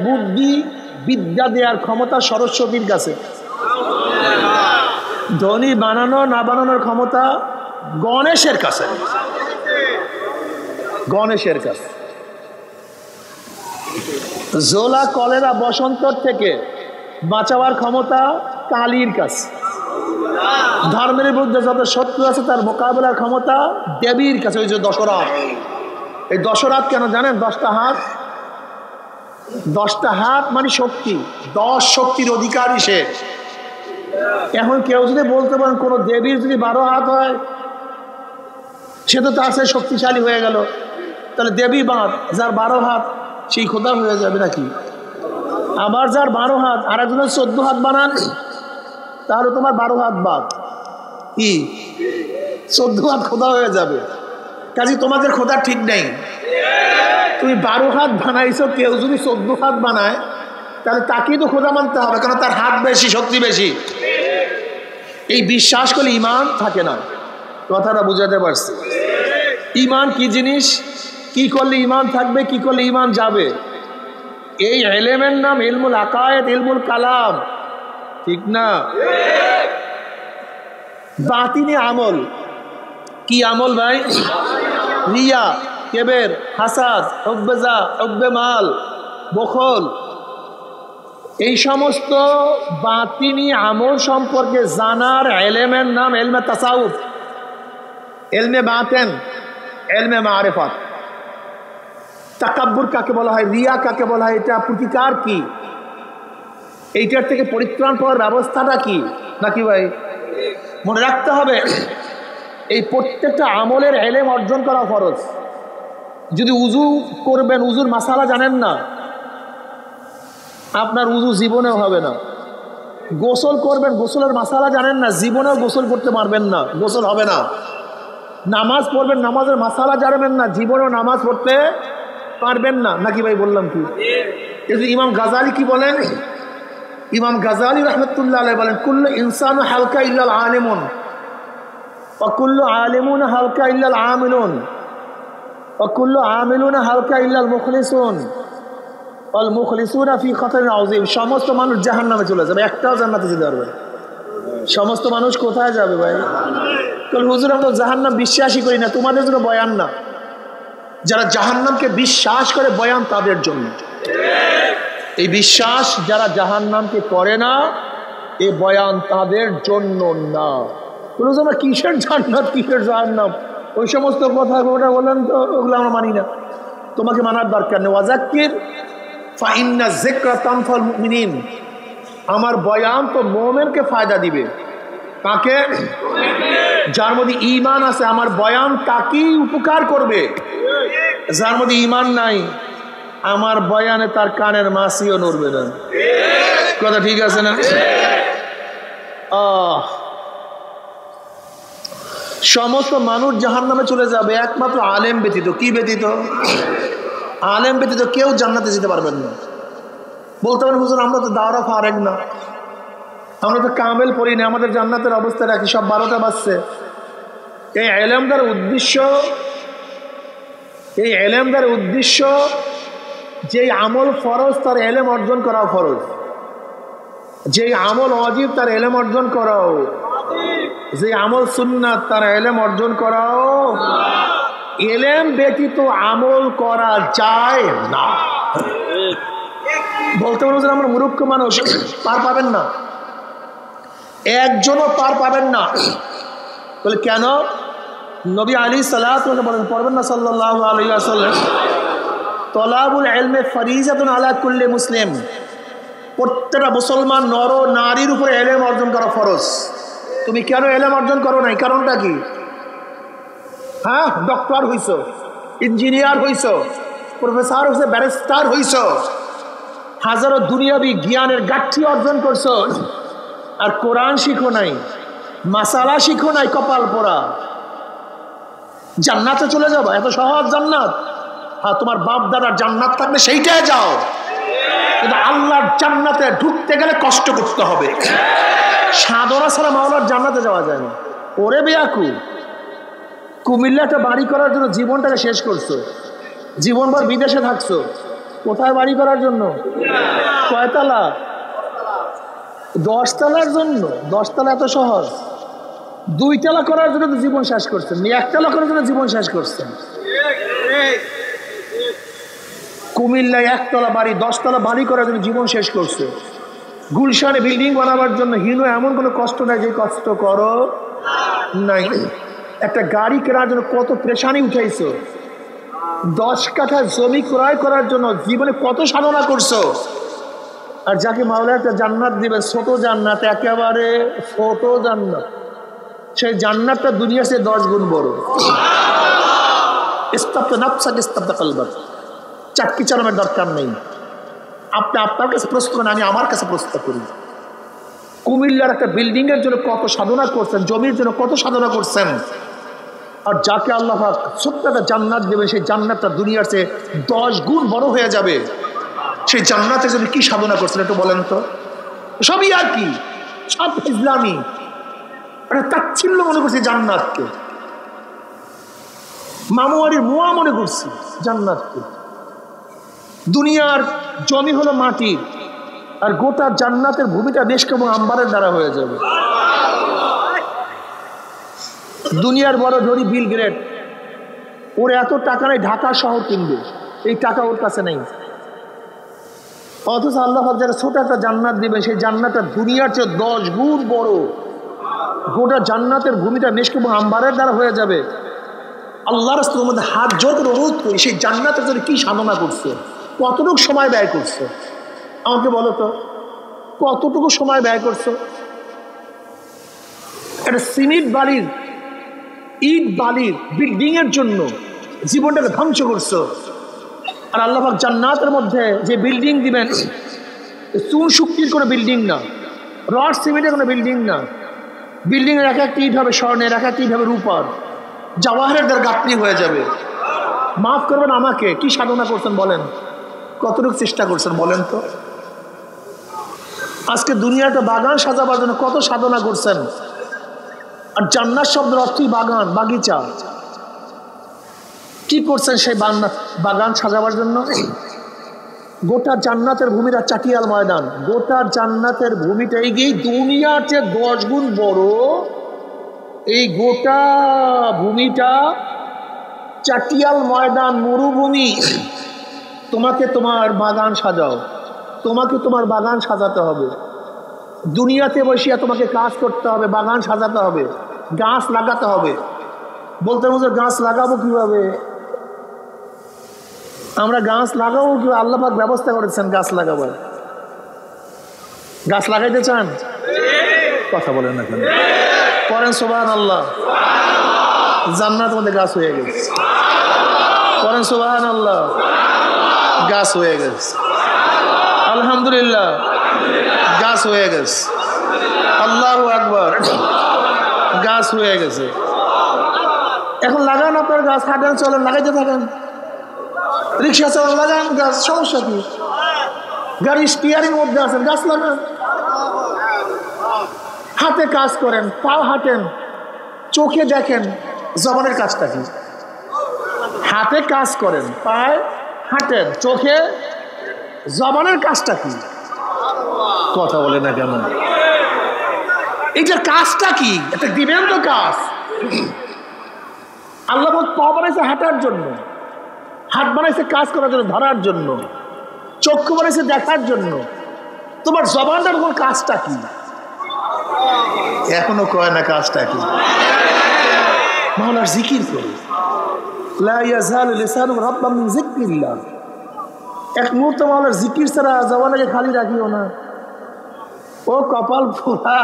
Speaker 1: বিদ্যা দেওয়ার ক্ষমতা সরস্বতীর কাছে, ধনী বানানো না বানানোর ক্ষমতা গণেশের কাছে, গণেশের কাছে। জোলা, কলেরা, বসন্তর থেকে বাঁচাবার ক্ষমতা কালীর কাছে। ধর্মের বিরুদ্ধে যত শত্রু আছে তার মোকাবেলার ক্ষমতা দেবীর কাছে। ওই যে দশরাত, এই দশরাত কেন জানেন? 10টা হাত, 10টা হাত মানে শক্তি, 10 শক্তির অধিকারী সে। এখন কেউ যদি বলতে পারেন কোন দেবীর যদি 12 হাত হয়, সে তো তার সাথে শক্তিশালী হয়ে গেল, তাহলে দেবী বাদ, যার 12 হাত সেই খোদা হয়ে যাবে নাকি? আবার যার 12 হাত আর একজনের 14 হাত বানান, তাহলে তোমার 12 হাত বাদ, কি 14 হাত খোদা হয়ে যাবে। কাজে তোমাদের খোদা ঠিক নেই। তুমি 12 হাত বানাইছো, কেউ যদি 14 হাত বানায় তাহলে তাকেই তো খোদা মানতে হবে, কারণ তার হাত বেশি, শক্তি বেশি। এই বিশ্বাস করলে ইমান থাকে না। কথাটা বুঝাতে পারছি? ইমান কি জিনিস, কি করলে ইমান থাকবে, কি করলে ইমান যাবে। এই ইলমের নাম ইলমুল আকায়েদ, ইলমুল কালাম, ঠিক না? বাতিনি আমল, কি আমল ভাই? রিয়া, কেবের, হাসাদ, হুব্বেজা, হুব্বে মাল, বখল, এই সমস্ত বাতিনি আমল সম্পর্কে জানার ইলমের নাম ইলমে তাসাউফ, ইলমে বাতেন, ইলমে মারিফাত। তাকাব্বুর কাকে বলা হয়, রিয়া কাকে বলা হয়, এটা প্রতিকার কি, এইটার থেকে পরিত্রাণ পাওয়ার ব্যবস্থাটা কি, নাকি ভাই? মনে রাখতে হবে এই প্রত্যেকটা আমলের ইলম অর্জন করা ফরজ। যদি উজু করবেন, উজুর মাসালা জানেন না, আপনার উজু জীবনেও হবে না। গোসল করবেন, গোসলের মাসালা জানেন না, জীবনেও গোসল করতে পারবেন না, গোসল হবে না। নামাজ পড়বেন, নামাজের মাসালা জানবেন না, জীবনেও নামাজ পড়তে পারবেন না, নাকি ভাই? বললাম কি? এই যে ইমাম গাজালি কি বলেন? ইমাম গাজালি রহমতুল্লাহ আলাইহি বলেন, কুল্লু ইনসানু হালকা ইল্লাল আলিমুন ওয়া কুল্লু আলিমুন হালকা ইল্লাল আমিলুন ওয়া কুল্লু আমিলুন হালকা ইল্লাল মুখলিসুন ওয়াল মুখলিসুনা ফি খাতারিন আযীম। সমস্ত মানুষ জাহান্নামে চলে যাবে, একটাও জান্নাতে যেতে পারবে না। সমস্ত মানুষ কোথায় যাবে ভাই? কারণ হুজুর আমরা জাহান্নাম বিশ্বাসই করি না, তোমাদের জন্য বয়ান না। যারা জাহান্নামকে বিশ্বাস করে বয়ান তাদের জন্য। এই বিশ্বাস যারা জাহান্নামকে করে না, এই বয়ান তাদের জন্য না। আমরা কিসের জান্নাত, কিসের জাহান্নাম, ওই সমস্ত কথা ওটা বলেন তো, ওগুলো আমরা মানি না, তোমাকে মানার দরকার নেই। ওয়াজাক্কির ফাইন্না যিকরা তানফাউল মুমিনিন, আমার বয়ান তো মুমিনকে ফায়দা দিবে। কাকে? যার মধ্যে ঈমান আছে, আমার বয়ান তাকেই উপকার করবে। যার মধ্যে ঈমান নাই, আমার বয়ানে তার কানের মাছিও নড়বে না। কথা ঠিক আছে না? সমস্ত মানুষ জাহান্নামে চলে যাবে একমাত্র আলেম ব্যতীত। কি ব্যতীত? আলেম ব্যতীত কেউ জান্নাতে যেতে পারবেন না। বলতে পারেন হুজুর আমরা তো দাওরা ফারেক না, আমরা তো কামেল পড়ি না, আমাদের জান্নাতের অবস্থা রাখি, সব 12টা বাজছে। এই ইলমদার উদ্দেশ্য, এই ইলমদার উদ্দেশ্য যেই আমল ফরজ তার ইলম অর্জন করা ফরজ, যেই আমল ওয়াজিব তার ইলম অর্জন করাও, যে আমল সুন্নাত তার ইলম অর্জন করাও। ইলম ব্যতীত আমল করা যায় না। বলতে পারছেন আমরা মূর্খ মানুষ, পার পাবেন না, একজনও পার পাবেন না। বলে কেন? নবী আলাইহিস সালাতু ওয়া সালাম পড়বেন না সাল্লাল্লাহু আলাইহি ওয়াসাল্লাম, তলাবুল ইলমি ফরিজাতুন আলা কুল্লি মুসলিম, প্রত্যেকটা মুসলমান নর ও নারীর উপরে ইলম অর্জন করা ফরজ। তুমি কেন ইলম অর্জন করো নাই? কারণটা কি? হ্যাঁ, ডক্টর হইছো, ইঞ্জিনিয়ার হইছো, প্রফেসর হইছো, ব্যারিস্টার হইছো, হাজারো দুনিয়াবি জ্ঞানের গাঠি অর্জন করছো, আর কোরআন শিখো নাই, মাসালা শিখো নাই, কপাল পোড়া। জান্নাতে চলে যাবো, এত সহজ জান্নাত? হ্যাঁ, তোমার বাপ দাদার জান্নাত থাকলে সেইটাই যাও, কিন্তু আল্লাহর জান্নাতে ঢুকতে গেলে কষ্ট করতে হবে। সাধনা ছাড়া মাওলার জান্নাতে যাওয়া যায় না। ওরে বেয়াকু, কুমিল্লা একটা বাড়ি করার জন্য জীবনটাকে শেষ করছো, জীবনভর বিদেশে থাকছো, কোথায় বাড়ি করার জন্য? কয়তলা? 10 তলার জন্য। 10 তলা এত সহজ? 2 তলা করার জন্য তো জীবন শেষ করছেন, 1 তলা করার জন্য জীবন শেষ করছেন। কুমিল্লায় 1 তলা বাড়ি, 10 তলা বাড়ি করার জন্য জীবন শেষ করছে। গুলশানে বিল্ডিং বানাবার জন্য হিনো এমন কোনো কষ্ট নাই যে কষ্ট করো নাই। একটা গাড়ি কেনার জন্য কত প্রেশানি উঠাইছো, 10 কাঠা জমি ক্রয় করার জন্য জীবনে কত সাধনা করছো। আর যাকে মাওলা একটা জান্নাত দিবে, ছোট জান্নাত, একেবারে ছোট জান্নাত, সেই জান্নাতটা দুনিয়ার চেয়ে 10 গুণ বড়। ইস্তাবতা নাফসাক ইস্তাবতা কলবাক, চাটকি চালানোর দরকার নেই। আপনি আপনার কাছে প্রশ্ন করেন, আমি আমার কাছে প্রশ্ন করি। কুমিল্লার একটা বিল্ডিং এর জন্য কত সাধনা করছেন, জমির জন্য কত সাধনা করছেন। আর যাকে আল্লাহ ছোট্ট একটা জান্নাত দেবে, সেই জান্নাতটা দুনিয়ার চেয়ে 10 গুণ বড় হয়ে যাবে। সেই জান্নাতের জন্য কি সাধনা করছেন একটু বলেন তো? সবই আর কি, সব ইসলামী। তাচ্ছিল্য মনে করছি জান্নাতকে, মামুয়ারির মুয়া মনে করছি জান্নাতকে। দুনিয়ার জমি হলো মাটি, আর গোটা জান্নাতের ভূমিটা মেশক এবং আম্বারের দ্বারা হয়ে যাবে। দুনিয়ার বড় ধনী বিল গেট, ওর এত টাকা নেই ঢাকা শহর কিনবে, এই টাকা ওর কাছে নেই। অথচ আল্লাহ যারা ছোট একটা জান্নাত দিবে, সেই জান্নাতটা দুনিয়ার চেয়ে 10 গুণ বড়। গোটা জান্নাতের ভূমিটা মেশক এবং আম্বারের দ্বারা হয়ে যাবে। আল্লাহর রাস্তার মধ্যে হাত জোর করে অনুরোধ করি, সেই জান্নাতের জন্য কি সাধনা করছে, কতটুকু সময় ব্যয় করছে আমাকে বলো তো, কতটুকু সময় ব্যয় করছো? একটা সিমেন্ট বাড়ির, ইট বালির বিল্ডিং এর জন্য জীবনটাকে ধ্বংস করছো। আর আল্লাহ পাক জান্নাতের মধ্যে যে বিল্ডিং দিবেন, চুন শুক্তির কোনো বিল্ডিং না, রড সিমেন্টের কোনো বিল্ডিং না। বিল্ডিং এর এক একটা ইট হবে স্বর্ণের, এক একটা ইট হবে রূপার, জাওয়াহারের দ্বারা গাঁথনি হয়ে যাবে। মাফ করবেন আমাকে, কি সাধনা করছেন বলেন, কতটুকু চেষ্টা করছেন বলেন তো? আজকে দুনিয়াটা বাগান সাজাবার জন্য কত সাধনা করছেন। আর জান্নাত শব্দের অর্থই বাগান, বাগিচা। কি করছেন সেই বাগান সাজাবার জন্য? গোটা জান্নাতের ভূমিটা চাটিয়াল ময়দান, গোটা জান্নাতের ভূমিটা এই দুনিয়ার চেয়ে 10 গুণ বড়। এই গোটা ভূমিটা চাটিয়াল ময়দান, মরুভূমি। তোমাকে তোমার বাগান সাজাও, তোমাকে তোমার বাগান সাজাতে হবে। দুনিয়াতে বসিয়া তোমাকে কাজ করতে হবে, বাগান সাজাতে হবে, গাছ লাগাতে হবে। বলতে বুঝে গাছ লাগাবো কিভাবে? আমরা গাছ লাগাবো কিভাবে? আল্লাহ পাক ব্যবস্থা করেছেন গাছ লাগাবার। গাছ লাগাইতে চান? কথা বলেন না কেন? পড়েন সুবহানাল্লাহ। জান্নাতের মধ্যে গাছ হয়ে গেছে। পড়েন সুবহানাল্লাহ। গাছ হয়ে গেছে, আলহামদুলিল্লাহ, গাছ হয়ে গেছে। আল্লাহু আকবার, গাছ হয়ে গেছে। এখন লাগান আপনার গাছ, হাঁটেন, চলেন, লাগাইতে থাকেন। রিক্সা চালান, লাগান গাছ, সমস্যা কি? গাড়ি স্টিয়ারিং মধ্যে আছেন, গাছ লাগান। হাতে কাজ করেন, পা হাঁটেন, চোখে দেখেন জবানের কাজটা কি। হাতে কাজ করেন, পায়ে হাঁটেন, চোখে জবানের কাজটা কি? কথা বলে না কেমন? এইটার কাজটা কি? একটা দিবেন তো কাজ। আল্লাহ পা বানাইছে হাঁটার জন্য, হাত বানাইছে কাজ করার জন্য, ধরার জন্য, চক্ষু বানাইছে দেখার জন্য। তোমার জবানটার কোন কাজটা কি? এখনো কয় না কাজটা কি? মাওলার জিকির করে, লা ইয়াজালু লিসানু রাব্বাম মিন যিকরিল্লাহ। এক মুহূর্ত মাওলার জিকির ছাড়া জবানকে খালি রাখিও না। ও কপাল পোড়া,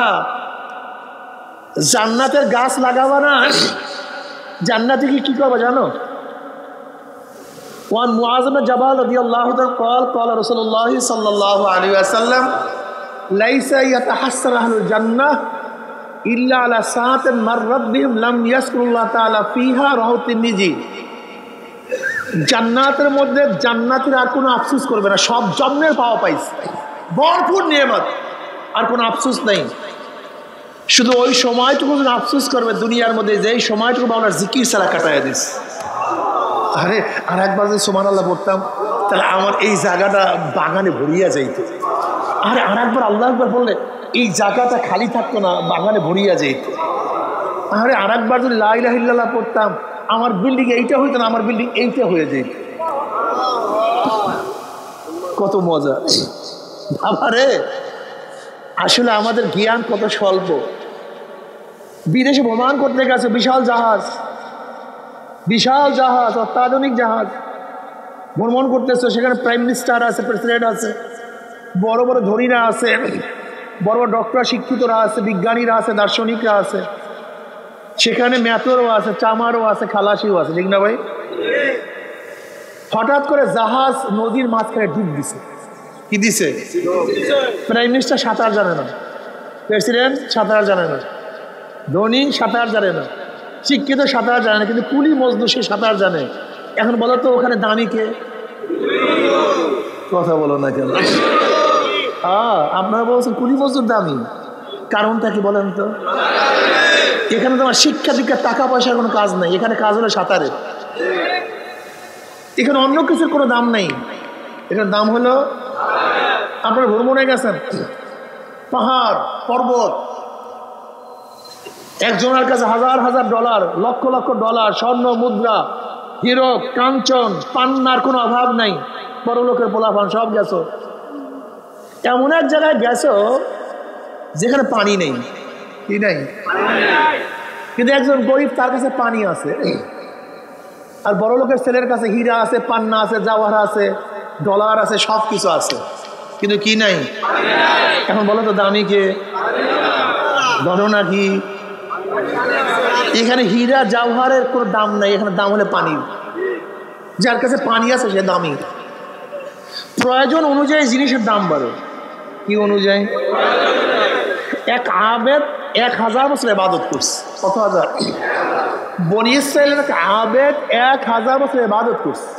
Speaker 1: জান্নাতের গাছ লাগাবা না, জান্নাতে কি করবা জানো? ওয়ান মুআয বিন জাবাল রাদিয়াল্লাহু তাআলা قال قال رسول الله صلى الله عليه وسلم ليس يتحسر اهل الجنه الا على ساعه مرت بهم لم يذكر الله تعالى فيها رواه الترمذي। জান্নাতের মধ্যে জান্নাতীরা আর কোনো আফসোস করবে না, সব জন্মের পাওয়া পাইছে, ভরপুর নিয়ামত, আর কোনো আফসোস নেই। শুধু ওই সময়টুকু আফসোস করবে দুনিয়ার মধ্যে, যেই সময়টুকু বাংলার জিকির ছাড়া কাটাইয়া দিস। আরে আর একবার যদি সুবহানাল্লাহ পড়তাম তাহলে আমার এই জায়গাটা বাগানে ভরিয়া যাইত। আরে আর একবার আল্লাহ আকবার বললে এই জায়গাটা খালি থাকতো না, বাগানে ভরিয়া যাইত। আরে আর একবার যদি লা ইলাহা ইল্লাল্লাহ পড়তাম আমার বিল্ডিং এইটা হইতো না, আমার বিল্ডিং এইটা হয়ে যেত। কত মজা বাবারে। আসলে আমাদের জ্ঞান কত স্বল্প। বিদেশে ভ্রমণ করতে গেছে বিশাল জাহাজ, বিশাল জাহাজ, অত্যাধুনিক জাহাজ ভ্রমণ করতেছে। সেখানে প্রাইম মিনিস্টার আছে, প্রেসিডেন্ট আছে, বড় বড় ধনীরা আছে, বড় বড় ডক্টর শিক্ষিতরা আছে, বিজ্ঞানীরা আছে, দার্শনিকরা আছে, সেখানে মেথরও আছে, চামারও আছে, খালাসিও আছে, ঠিক না ভাই? হঠাৎ করে জাহাজ নদীর মাঝখানে ডুব দিছে। কি দিছে? প্রাইম মিনিস্টার সাঁতার জানে না, প্রেসিডেন্ট সাঁতার জানে না, ধনী সাঁতার জানে না, শিক্ষিত সাঁতার জানে না, কিন্তু কুলি মজদুর সে সাঁতার জানে। এখন বলো তো ওখানে দামি কে? কথা বলো না কেন? আপনারা বলছেন কুলি মজদুর দামি, কারণটা কি বলেন তো? এখানে তোমার শিক্ষা দীক্ষা টাকা পয়সার কোনো কাজ নাই, এখানে কাজ হলো সাঁতারের। এখানে অন্য কিছুর কোনো দাম নেই, এখানে দাম হলো আপনারা ভ্রমণে গেছেন, পাহাড় পর্বত, একজনের কাছে হাজার হাজার ডলার, লক্ষ লক্ষ ডলার, স্বর্ণ মুদ্রা, হীরক কাঞ্চন, পান্নার কোনো অভাব নাই, বড় লোকের পোলাপান সব গেছো। এমন এক জায়গায় গেছো যেখানে পানি নেই, কি নাই, কিন্তু একজন গরিব তার কাছে পানি আছে, আর বড় লোকের ছেলের কাছে হীরা আছে, পান্না আছে, জাওয়ার আছে, ডলার আছে, সব কিছু আছে, কিন্তু কি নাই? এখন বলো তো দামি কে? ঘটনা কি? এখানে হীরা জাওহারের কোনো দাম নাই, এখানে দাম হলে পানি। যার কাছে পানি আছে সে দামি। প্রয়োজন অনুযায়ী জিনিসের দাম বাড়ে। কি অনুযায়ী? এক আবেদ 1000 বছর ইবাদত করছে। কত হাজার? বনি ইসরাইলের এক আবেদ 1000 বছর ইবাদত করছে।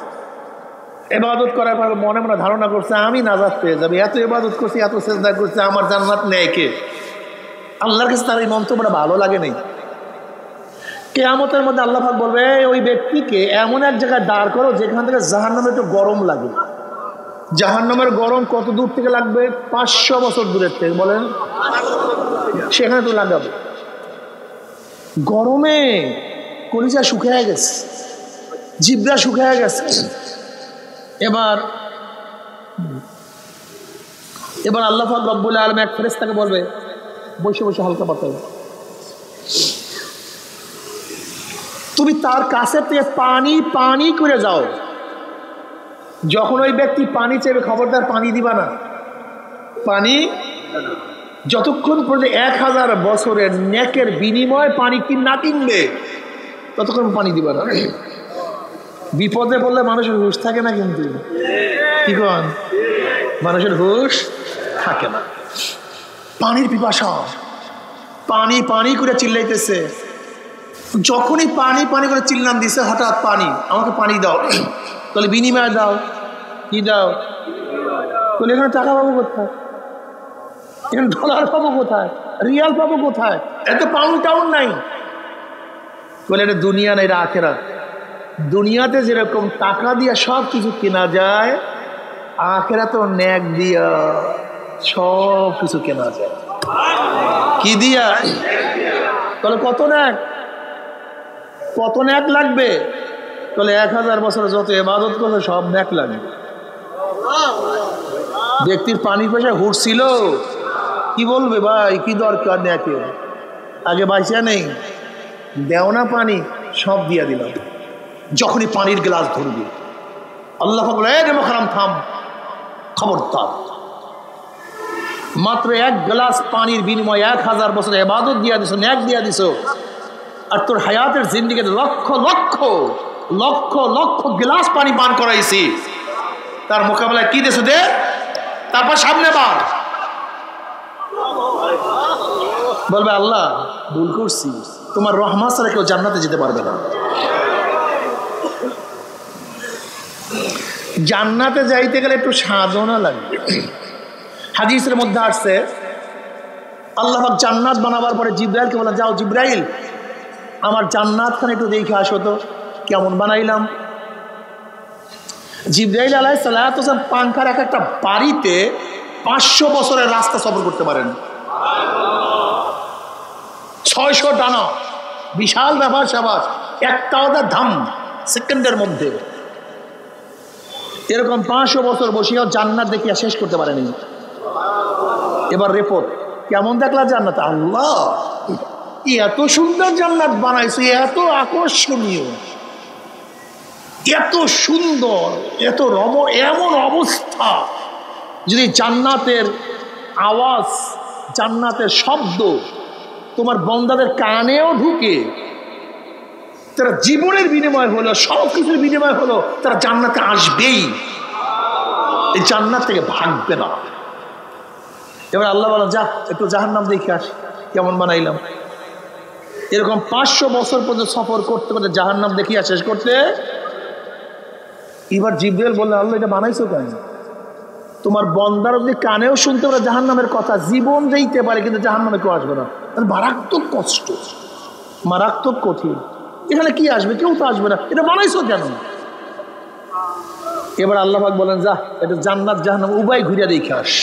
Speaker 1: ইবাদত করার পর মনে মনে ধারণা করছে আমি নাজাত পেয়ে যাবে, এত ইবাদত করছি, এত সেজদা করছে, আমার জান্নাত নেয় কে? আল্লাহর কাছে তার এই মন্তব্যটা ভালো লাগে নাই। কিয়ামতের মধ্যে আল্লাহ পাক বলবে ওই ব্যক্তিকে এমন এক জায়গায় দাঁড় করো যেখান থেকে জাহান্নামে একটু গরম লাগে। জাহান্নামের গরম কত দূর থেকে লাগবে? 500 বছর দূরের থেকে। বলেন সেখানে তো লাগাবো। গরমে কলিজা শুকিয়ে গেছে, জিব্রা শুকিয়ে গেছে। এবার আল্লাহ পাক রব্বুল আলামিন এক ফেরেশতাকে বলবে বসে বসে হালকা পাতলা তুমি তার কাছে থেকে পানি পানি করে যাও। যখন ওই ব্যক্তি পানি চাইবে খবরদার পানি দিবা না। পানি যতক্ষণ পর্যন্ত 1000 বছরের নেকের বিনিময় পানি না কিনবে ততক্ষণ পানি দিবা না। বিপদে বললে মানুষের হুঁশ থাকে না, কিন্তু কি কন, মানুষের হুঁশ থাকে না। পানির পিপাসা, পানি পানি করে চিল্লাইতেছে। যখনই পানি পানি করে চিল্লান দিছে হঠাৎ পানি, আমাকে পানি দাও। তাহলে বিনিময় দাও। কি দাও? তাহলে এখানে টাকা পাবো কোথায়? এখানে ডলার পাবো কোথায়? রিয়াল পাবো কোথায়? এত পাউন্ড টাউন নাই। বলে এটা দুনিয়া না, এটা আখেরাত। দুনিয়াতে যেরকম টাকা দিয়া সব কিছু কেনা যায়, আখেরাতে নেক দিয়া সব কিছু কেনা যায়। কি দিয়া? তাহলে কত নেক? কত নেক লাগবে? তাহলে 1000 বছর যত ইবাদত করলে সব নেক লাগবে। ব্যক্তির পানি পয়সা হুড়ছিল, কি বলবে ভাই কি দরকার নেকে, আগে বাইসা নেই, দেও না পানি, সব দিয়া দিলাম। যখনই পানির গ্লাস ধরবে আল্লাহ বলে মোকাররম থাম, খবরদার। মাত্র 1 গ্লাস পানির বিনিময়ে 1000 বছর ইবাদত দিয়া দিছো, নেক দিয়া দিছো। আর তোর হায়াতের জিন্দেগিতে লক্ষ লক্ষ লক্ষ লক্ষ গ্লাস পানি পান করাইছি, তার মোকাবেলায় কি দিছো দে? তারপর সামনে বার বলবে আল্লাহ ভুল করছি, তোমার রহমত ছাড়া কেউ জান্নাতে যেতে পারবে না। জান্নাতে যাইতে গেলে একটু সাধনা লাগবে। হাদিসের মধ্যে আসছে আল্লাহ পাক জান্নাত বানাবার পরে জিব্রাইলকে বলে, যাও জিব্রাইল, আমার জান্নাতখানে একটু দেখে আসো তো কেমন বানাইলাম। জিব্রাইল আলাইহিস সালাতু ওয়াস সালাম পাংখার একটা বাড়িতে 500 বছরের রাস্তা সফর করতে পারেন। 600 ডানা, বিশাল ব্যাপার স্যাপার, একটা ওদের ধাম সেকেন্ডের মধ্যে। এরকম 500 বছর বসেও জান্নাত দেখিয়া শেষ করতে পারেনি। এবার রিপোর্ট, কেমন দেখলা জান্নাত? আল্লাহ, এত সুন্দর জান্নাত বানাইছে, এত আকর্ষণীয়, এত সুন্দর, এত এমন অবস্থা, যদি জান্নাতের আওয়াজ, জান্নাতের শব্দ তোমার বন্দাদের কানেও ঢুকে, তারা জীবনের বিনিময় হলো, সব কিছুর বিনিময় হলো, তারা জান্নাতে আসবেই, এই জান্নাত থেকে ভাগবে না। এবার আল্লাহ বলেন, যা একটু জাহান্নাম দেখে আস কেমন বানাইলাম। এরকম 500 বছর পর্যন্ত সফর করতে করতে জাহান্নাম দেখিয়া শেষ করতে, এবার জিব্রাইল বললেন, আল্লাহ এটা বানাইছো কেন? তোমার বন্দার যদি কানেও শুনতে পারে জাহান্নামের কথা, জীবন দিতে পারে, কিন্তু জাহান্নামে কেউ আসবে না। মারাত্মক কষ্ট, মারাত্মক কঠিন, এখানে কি আসবে? কেউ তো আসবে না, এটা বানাইছো কেন? এবার আল্লাহ পাক বলেন, যা এটা জান্নাত জাহান্নাম উভয় ঘুরিয়া দেখে আস।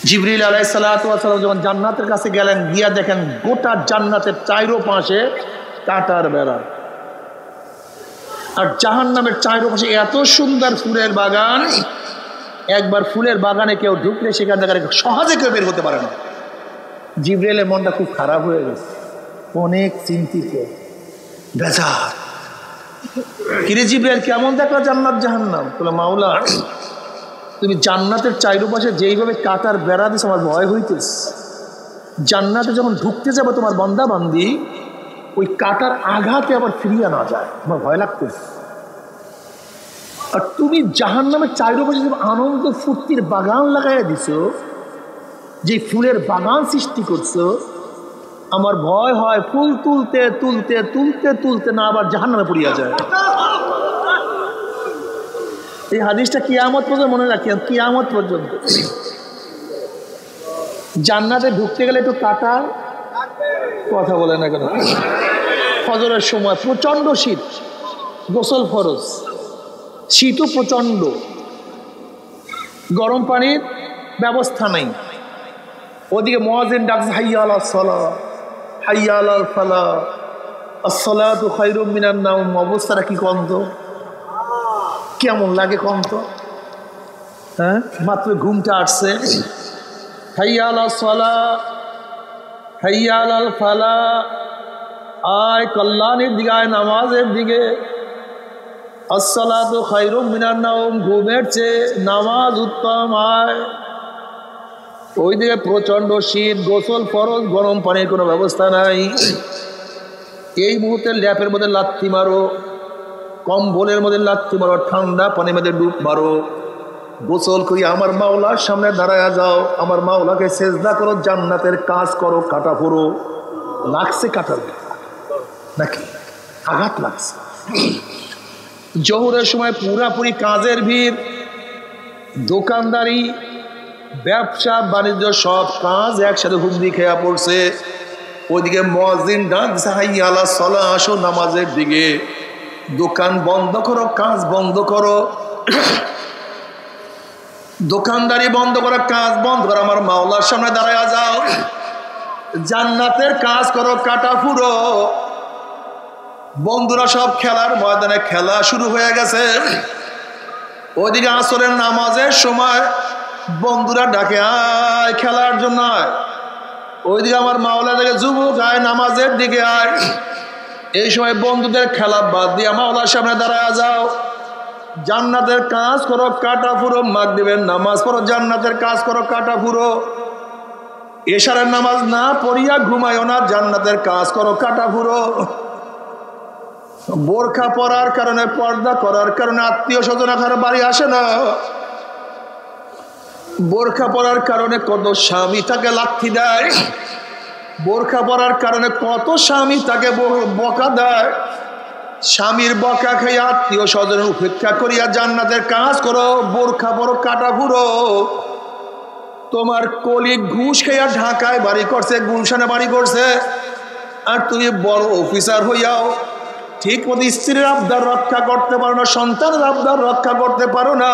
Speaker 1: জিবরিল আলাইহিস সালাতু ওয়াস সালাম যখন জান্নাতের কাছে গেলেন, গিয়া দেখেন গোটা জান্নাতের চারপাশে কাঁটার বেড়া, আর জাহান্নামের চারপাশে এত সুন্দর ফুলের বাগান, একবার ফুলের বাগানে কেউ ঢুকলে সেখান থেকে সহজে কেউ বের হতে পারে না। জিবরিলের মনটা খুব খারাপ হয়ে গেছে, অনেক চিন্তিত, বেজার। কিরে জিবরিল, কেমন দেখলা জান্নাত জাহান্নাম? বলে, মাওলা, তুমি জান্নাতের চারপাশে যেইভাবে কাঁটার বেড়া দিস, আমার ভয় হইতেছে। জান্নাতে যখন ঢুকতে যাবে তোমার বান্দা বান্দি, ওই কাঁটার আঘাতে আবার ফিরিয়ে না যায়, আমার ভয় লাগতেছে। আর তুমি জাহান্নামের চারপাশে যে আনন্দ ফুর্তির বাগান লাগাইয়া দিছো, যে ফুলের বাগান সৃষ্টি করছো, আমার ভয় হয় ফুল তুলতে তুলতে তুলতে তুলতে না আবার জাহান্নামে পড়িয়া যায়। এই হাদিসটা কিয়ামত পর্যন্ত মনে রাখিয়া, কিয়ামত পর্যন্ত। জান্নাতে ঢুকতে গেলে একটু কাঁটার কথা বলে না কেন? ফজরের সময় প্রচন্ড শীত, গোসল ফরজ, শীতও প্রচন্ড, গরম পানির ব্যবস্থা নেই। ওদিকে মুয়াজ্জিন ডাকছে, হাইয়া আলাস সালাহ, হাইয়া আলাল ফালাহ, আস-সালাতু খায়রুম মিনান নাওম। অবস্থাটা কি কন্ত, কেমন লাগে কন্ত? হ্যাঁ, মাত্র ঘুমটা আসছে। হাইয়া আলাস সালাহ, হাইয়া আলাল ফালাহ, আয় কল্যাণের দিকে, আয় নামাজের দিকে। আস-সালাতু খায়রুম মিনান নাওম, ঘুমের চেয়ে নামাজ উত্তম, আয়। ওইদিকে প্রচন্ড শীত, গোসল ফরজ, গরম পানির কোনো ব্যবস্থা নাই। এই মুহূর্তে ল্যাপের মধ্যে লাথি মারো, কম্বলের মধ্যে লাথি মারো, ঠান্ডা পানির মধ্যে ডুব মারো, গোসল করি আমার মাওলার সামনে দাঁড়ায়া যাও, আমার মাওলাকে সেজদা করো, জান্নাতের কাজ করো, কাটা পুরো লাগছে, কাটার নাকি আঘাত লাগছে। জোহরের সময় পুরাপুরি কাজের ভিড়, দোকানদারি, ব্যবসা বাণিজ্য সব কাজ একসাথে হুমড়ি খেয়া পড়ছে। ওইদিকে মুয়াজ্জিন ডাকছে, হাইয়া আলাস সালাহ, আসো নামাজের দিকে। দোকান বন্ধ করো, কাজ বন্ধ করো, দোকানদারি বন্ধ করো, কাজ বন্ধ করো, আমার মাওলার সামনে দাঁড়ায়া যাও, জান্নাতের কাজ করো, কাটা ফুরো। বন্ধুরা সব খেলার ময়দানে, খেলা শুরু হয়ে গেছে। ওইদিকে আসরের নামাজের সময় বন্ধুরা ডাকে, আয় খেলার জন্য আয়। ওইদিকে আমার মাওলা থেকে যুবক, আয় নামাজের দিকে আয়। এই সময় বন্ধুদের খেলা বাদ দিয়ে মাওলার সামনে দাঁড়ায় যাও, জান্নাতের কাজ করো, কাটা ফুরো। মাগরিবের নামাজ পড়ো, জান্নাতের কাজ করো, কাটা ফুরো। এশারের নামাজ না পড়িয়া ঘুমায়ও না, জান্নাতের কাজ করো, কাটা ফুরো। বোরখা পরার কারণে, পর্দা করার কারণে আত্মীয় স্বজন এখানে বাড়ি আসে না। বোরখা পরার কারণে কত স্বামী তাকে লাথি দেয়, বোরখা পরার কারণে কত স্বামী তাকে বকা দেয়। স্বামীর বকা খেয়ে আত্মীয় স্বজনের উপেক্ষা করিয়া জান্নাতের কাজ করো, বোরখা পরো, কাটা ফুরো। তোমার কলিগ ঘুষ খেয়া ঢাকায় বাড়ি করছে, গুলশানে বাড়ি করছে, আর তুমি বড় অফিসার হইয়াও ঠিক মতো স্ত্রীর আবদার রক্ষা করতে পারো না, সন্তানের আবদার রক্ষা করতে পারো না।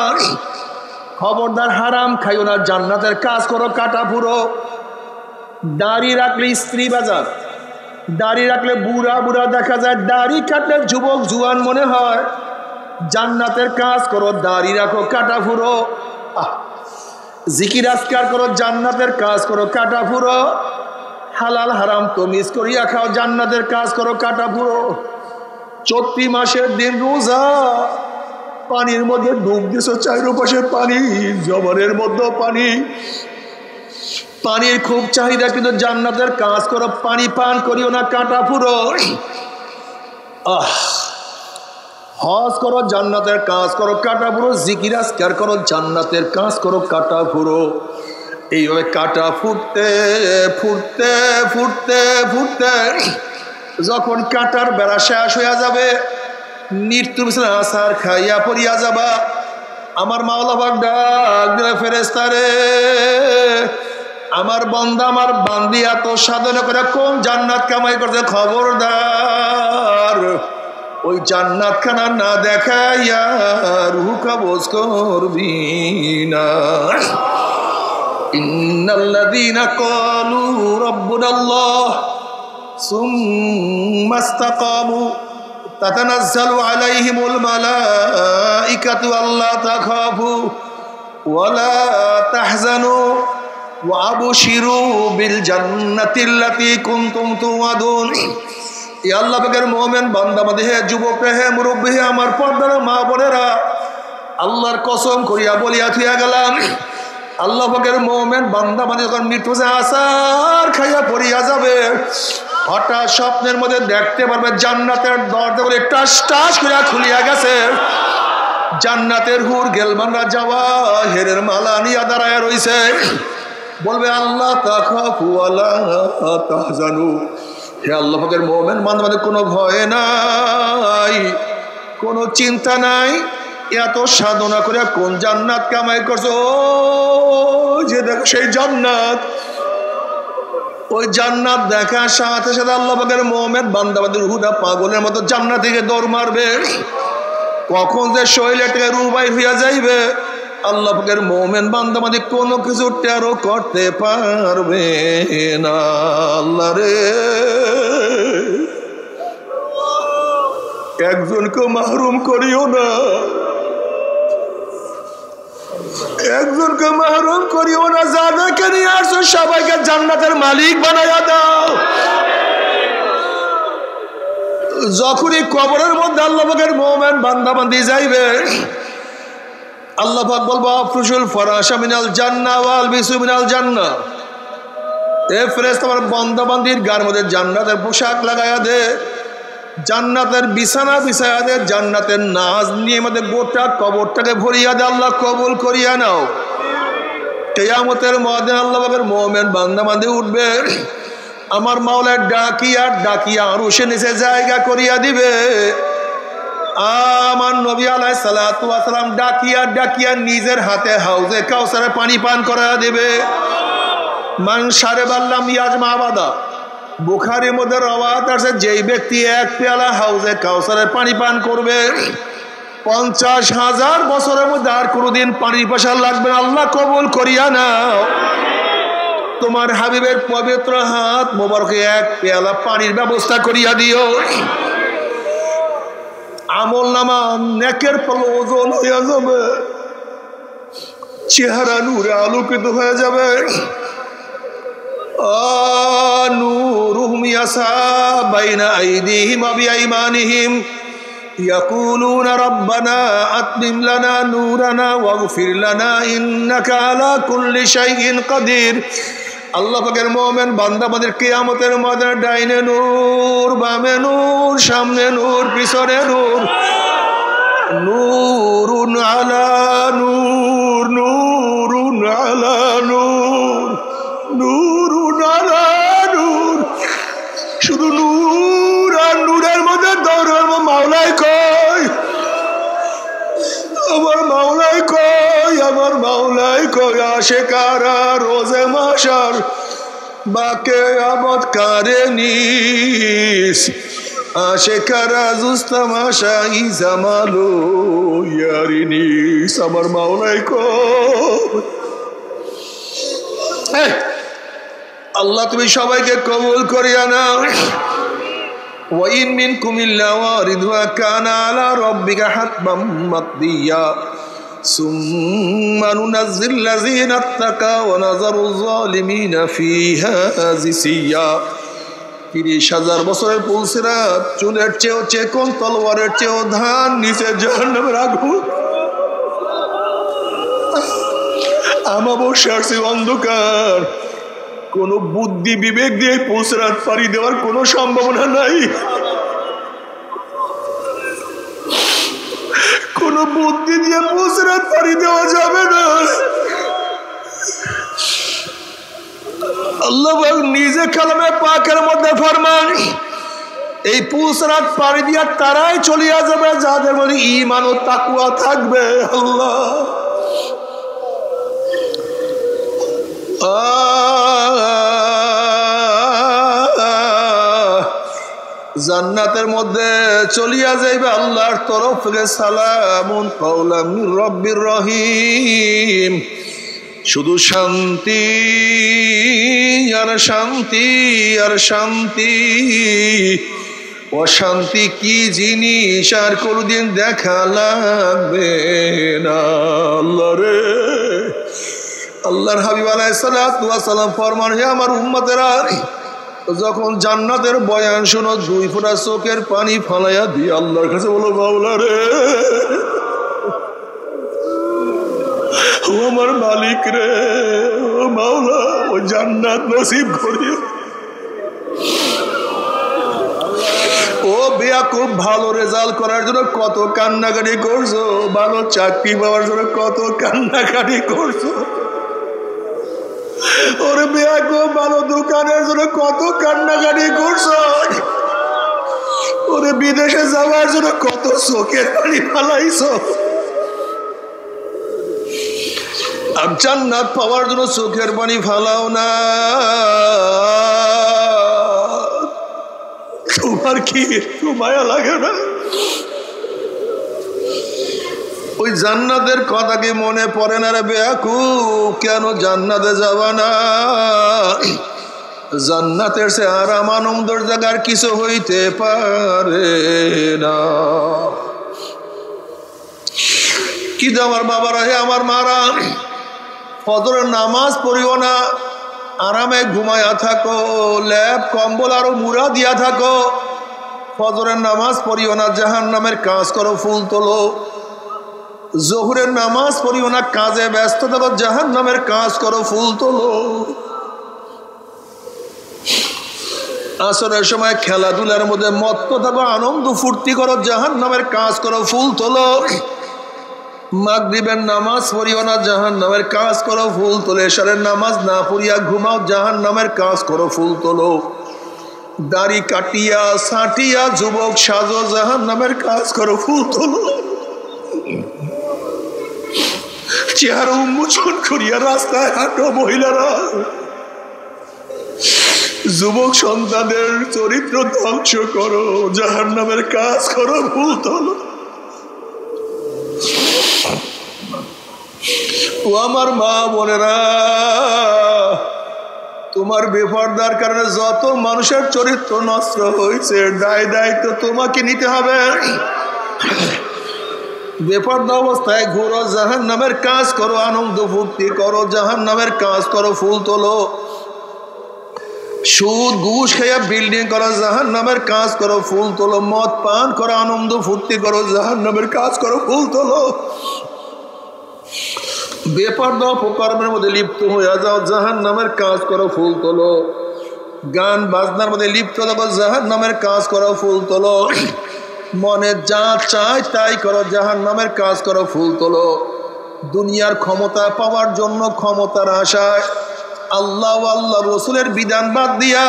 Speaker 1: খবরদার হারাম খাইও না, জান্নাতের কাজ করো, কাটা পুরো। দাড়ি রাখলে স্ত্রী বাজার, দাড়ি রাখলে বুড়া বুড়া দেখা যায়, দাড়ি কাটলে যুবক জুয়ান মনে হয়। জান্নাতের কাজ করো, দাড়ি রাখো, কাটা ফুরো, জিকির আজকার করো, জান্নাতের কাজ করো, কাটা ফুরো। হালাল হারাম তমিজ করিয়া খাও, জান্নাতের কাজ করো, কাটা ফুরো। 34 মাসের দিন রোজা, পানির মধ্যে ডুব দিছ, চারিপাশে পানি, জবরের মধ্যে পানি, পানির খুব চাহিদা, কিন্তু জান্নাতের কাজ করো, পানি পান করিও না, কাটা ফুরো। হজ করো, জান্নাতের কাজ করো, কাটা ফুরো। জিকির আজকার করো, জান্নাতের কাজ করো, কাটা ফুরো। এইভাবে কাটা ফুটতে ফুটতে ফুটতে ফুটতে যখন কাটার বেড়া শেষ হইয়া যাবে, মৃত্যু বিছানা আসার খাইয়া পড়িয়া যাবা, আমার মাওলা পাক ডাক দিলে, ফেরেশতারে, আমার বান্দা আমার বান্দি এত সাধনা করে কোন জান্নাত কামাই করতে, খবরদার ওই জান্নাত খানা না দেখাইয়া রূহ কবজ করবি না। ইন্নাল্লাযীনা ক্বালু রাব্বুনাল্লাহ সুম্মা ইসতাকামু তাতানাজ্জালু আলাইহিমুল মালাইকাতু আল্লা তাখাফু ওয়া লা তাহজানু ওয়া আবশিরু বিল জান্নাতিল্লাতী কুনতুম তুআদুন। ইয়া আল্লাহ পাকের মুমিন বান্দা বান্দী, হে যুবক রে, হে মুরব্বি, হে আমার পর্দার মা বোনেরা, আল্লাহর কসম করিয়া বলিয়া থিয়া গেলাম, আল্লাহ পাকের মুমিন বান্দা বান্দী যখন মৃত্যু আসার খাইয়া পড়িয়া যাবে, হঠাৎ স্বপ্নের মধ্যে দেখতে পারবে জান্নাতের দরজা করে টাস টাস করিয়া খুলিয়া গেছে। জান্নাতের হুর গেলমানরা যাওয়া হেরের মালা নিয়া দাঁড়ায় রইছে, বলবে আল্লাহ তাখাফু ওয়ালা তাহজানু। হে আল্লাহ পাকের মুমিন বান্দা বান্দী, কোনো ভয় নাই, কোনো চিন্তা নাই, এত সাধনা করে কোন জান্নাত কামাই করছো, যে দেখো সেই জান্নাত। ওই জান্নাত দেখার সাথে সাথে আল্লাহ পাকের মুমিন বান্দা বান্দির রূহটা পাগলের মতো জান্নাত থেকে দৌড় মারবে। কখন যে শরীরে থেকে রূহ বাইর হইয়া যাইবে, আল্লাহ পাকের মুমিন বান্দা বান্দি কোনো কিছু টেরও করতে পারবে না। আল্লাহ রে, একজনকে মাহরুম করিও না, একজনকে মাহরুম করিও না। যাদেরকে নিয়ে আসছো সবাইকে জান্নাতের মালিক বানাইয়া দাও। যখনই কবরের মধ্যে আল্লাহ পাকের মুমিন বান্দা বান্দি যাইবে, আল্লাহ পাক বলবো, আফরুশুল ফরাশা মিনাল জান্নাহ ওয়াল বিসু মিনাল জান্নাহ। এ ফেরেশতা, আমার বান্দা বান্দির গায়ের মধ্যে জান্নাতের পোশাক লাগাইয়া দে, জান্নাতের বিছানা বিছাইয়া দে, জান্নাতের নাজ নিয়ে আমাদের গোটা কবরটাকে ভরিয়া দে। আল্লাহ কবুল করিয়া নাও। কিয়ামতের ময়দানে আল্লাহ পাকের মুমিন বান্দা বান্দি উঠবে, আমার মাওলা ডাকিয়া ডাকিয়া আরশের নিচে জায়গা করিয়া দিবে। আমার নবী আলাইহিস সালাতু ওয়াস সালাম ডাকিয়া ডাকিয়া নিজের হাতে হাউজে কাউসারে পানি পান করায়া দিবে। মান শারিবাল্লাম ইয়াজমা আবাদা, বুখারীর মধ্যে রওয়ায়াত আছে, যেই ব্যক্তি এক পেয়ালা হাউজে কাউসারের পানি পান করবে, 50,000 বছরের মধ্যে আর কোনোদিন পানির পিপাসা লাগবে না। আল্লাহ কবুল করিয়া নাও। তোমার হাবিবের পবিত্র হাত মোবারকে এক পেয়ালা পানির ব্যবস্থা করিয়া দিও। আমল নামা নেকের ফলে ওজন হইয়া যাবে, চেহারা নূরে আলোকিত হয়ে যাবে। নূরুহুম ইয়াসা বাইনা আইদিহিম ওয়া বিআইমানিহিম ইয়াকুলুনা রাব্বানা আতমিম লানা নূরানা ওয়াগফির লানা ইন্নাকা আলা কুল্লি শাইইন কাদির। আল্লাহ পাকের মুমিন বান্দা বান্দির কিয়ামতের ময়দানে ডাইনে নূর, বামে নূর, সামনে নূর, পিছনে নূর, নূরুন আলা নূর, নূরুন আলা নূর, নূরুন আলা নূর। শুধু নূর আর নূরের মধ্যে দৌড়াবো। মাওলাই কই, আমার মাওলাই কই, আমার মাওলাই কয়া শেখারা রোজে মাসার বাকে আবাদ কারে নিস আশেকারা জুস্তাম আশা ইজামালো ইয়ারিনিস। আমার মাওলাই কয় আল্লাহ তুমি সবাইকে কবুল করিয়া নাও। ওয়াইন মিনকুম ইল্লা ওয়ারিদুহা কানা আলা রাব্বিকা হাতমান মাকদিয়া সুম্মা নুনাজ্জিল লাযিনা ইত্তাকাউ ওয়া নাযারু যালিমিনা ফিহা জিসিয়া। ৩০,০০০ বছরের পুলসিরাত চুলের চেয়েও চেকন, তলোয়ারের চেয়েও ধান, নিচে জাহান্নামের আগুন, আমাবস্যার চেয়ে অন্ধকার। কোন বুদ্ধি বিবেক দিয়ে পুলসিরাত পাড়ি দেওয়ার কোন সম্ভাবনা নাই। কোন বুদ্ধি দিয়ে পুলসিরাত পাড়ি দেওয়া যাবে না। আল্লাহ নিজে কালামে পাকের মধ্যে ফরমান, এই পুলসিরাত পাড়ি দিয়া তারাই চলিয়া যাবে যাদের মধ্যে ঈমান ও তাকওয়া থাকবে। আল্লাহ জান্নাতের মধ্যে চলিয়া যাইবে আল্লাহর তরফ থেকে সালামুন কাওলাম মির রব্বির রহিম। শুধু শান্তি আর শান্তি আর শান্তি। অশান্তি কি জিনিস আর কোনদিন দেখা লাগবে না। আল্লাহ রে, আল্লাহর হাবিব আলাইহিস সালাতু ওয়াস সালাম ফরমান, হে আমার উম্মতেরা, যখন জান্নাতের বয়ান শোনো 2 ফোঁটা চোখের পানি ফালাইয়া দিয়ে আল্লাহর কাছে বলো, মাওলা রে, ও আমার মালিক রে, ও মাওলা, ও জান্নাত নসিব করিও। ও বেয়াকুব, ভালো রেজাল্ট করার জন্য কত কান্নাকাটি করছো, ভালো চাকরি পাওয়ার জন্য কত কান্নাকাটি করছো। ওরে বেয়াকুব, ভালো দোকানের জন্য কত কান্নাকাটি করছো। ওরে বিদেশে যাওয়ার জন্য কত চোখের পানি ফালাইছো। আর জান্নাত পাওয়ার জন্য চোখের পানি ফালাও না। তোমার কি মায়া লাগে না? ওই জান্নাতের কথা কি মনে পড়ে না রে বেয়াকুব? কেন জান্নাতে যাবা না? জান্নাতের সে আরাম আনন্দের জায়গার কিছু হইতে পারে না। কি আমার বাবারা, হে আমার মারা, ফজরের নামাজ পড়িও না, আরামে ঘুমায়া থাকো, ল্যাপ কম্বল আরো মুড়া দিয়া থাকো। ফজরের নামাজ পড়িও না, জাহান্নামের কাজ করো, ফুল তোলো। জোহরের নামাজ পড়িও না, কাজে ব্যস্ত থাকো, জাহান্নামের কাজ করো, ফুল তোলো। আসরের সময় খেলাধুলার মধ্যে মত্ত থাকো, আনন্দ ফুর্তি করো, জাহান্নামের কাজ করো, ফুল তোলো। মাগরিবের নামাজ পড়িও না, জাহান্নামের কাজ করো, ফুল তোলো। এশারের নামাজ না পড়িয়া ঘুমাও, জাহান্নামের কাজ করো, ফুল তোলো। দাড়ি কাটিয়া ছাটিয়া যুবক সাজো, জাহান্নামের কাজ করো, ফুল তোলো। চেহারা উন্মোচন করিয়া রাস্তায় হাঁটো মহিলারা। যুবক সন্তানদের চরিত্র ধ্বংস করো, জাহান্নামের কাজ করো, ফুল তোলো। ও আমার মা বোনেরা, তোমার বেপরদার কারণে যত মানুষের চরিত্র নষ্ট হয়েছে, দায়িত্ব তোমাকে নিতে হবে। বেপরদা অবস্থায় ঘুরো, জাহান্নামের কাজ করো, আনন্দ ফুর্তি করো, জাহান্নামের কাজ করো, ফুল তোলো। সুদ ঘুষ খাইয়া বিল্ডিং করো, জাহান্নামের কাজ করো, ফুল তোলো। মদ পান করো, আনন্দ ফুর্তি করো, জাহান্নামের কাজ করো, ফুল তোলো। বেপরদা অপকর্মের মধ্যে লিপ্ত হয়ে যাও, জাহান্নামের কাজ করো, ফুল তোলো। গান বাজনার মধ্যে লিপ্ত থাকো, জাহান্নামের কাজ করো, ফুল তোলো। মনে যা চায় তাই করো, জাহান্নামের কাজ করো, ফুল তোলো। দুনিয়ার ক্ষমতা পাওয়ার জন্য, ক্ষমতার আশায় আল্লাহ আল্লাহ রসুলের বিধান বাদ দিয়া,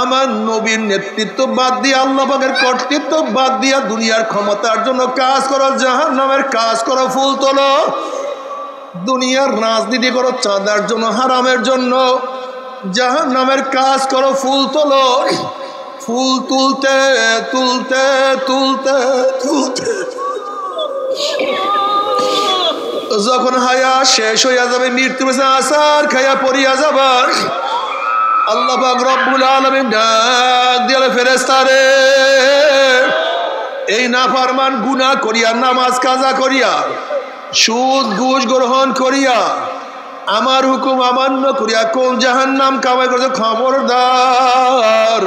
Speaker 1: আমার নবীর নেতৃত্ব বাদ দিয়া, আল্লাহ পাকের কর্তৃত্ব বাদ দিয়া দুনিয়ার ক্ষমতার জন্য কাজ করো, জাহান্নামের কাজ করো, ফুল তোলো। দুনিয়ার রাজনীতি করো চাঁদার জন্য, হারামের জন্য। জাহান্নামের কাজ করো, ফুল তোলো। ফুল তুলতে তুলতে তুলতে তুলতে যখন হায়া শেষ হইয়া যাবে, মৃত্যু বেশে আসার খাইয়া পড়িয়া যাবার, আল্লাহ পাক রব্বুল আলামিন ডাক দিলে, ফেরেশতারে এই নাফরমান গুনাহ করিয়া, নামাজ কাজা করিয়া, সুদ ঘুষ গ্রহণ করিয়া, আমার হুকুম অমান্য করিয়া কোন জাহান্নাম কামাই করছে, খবরদার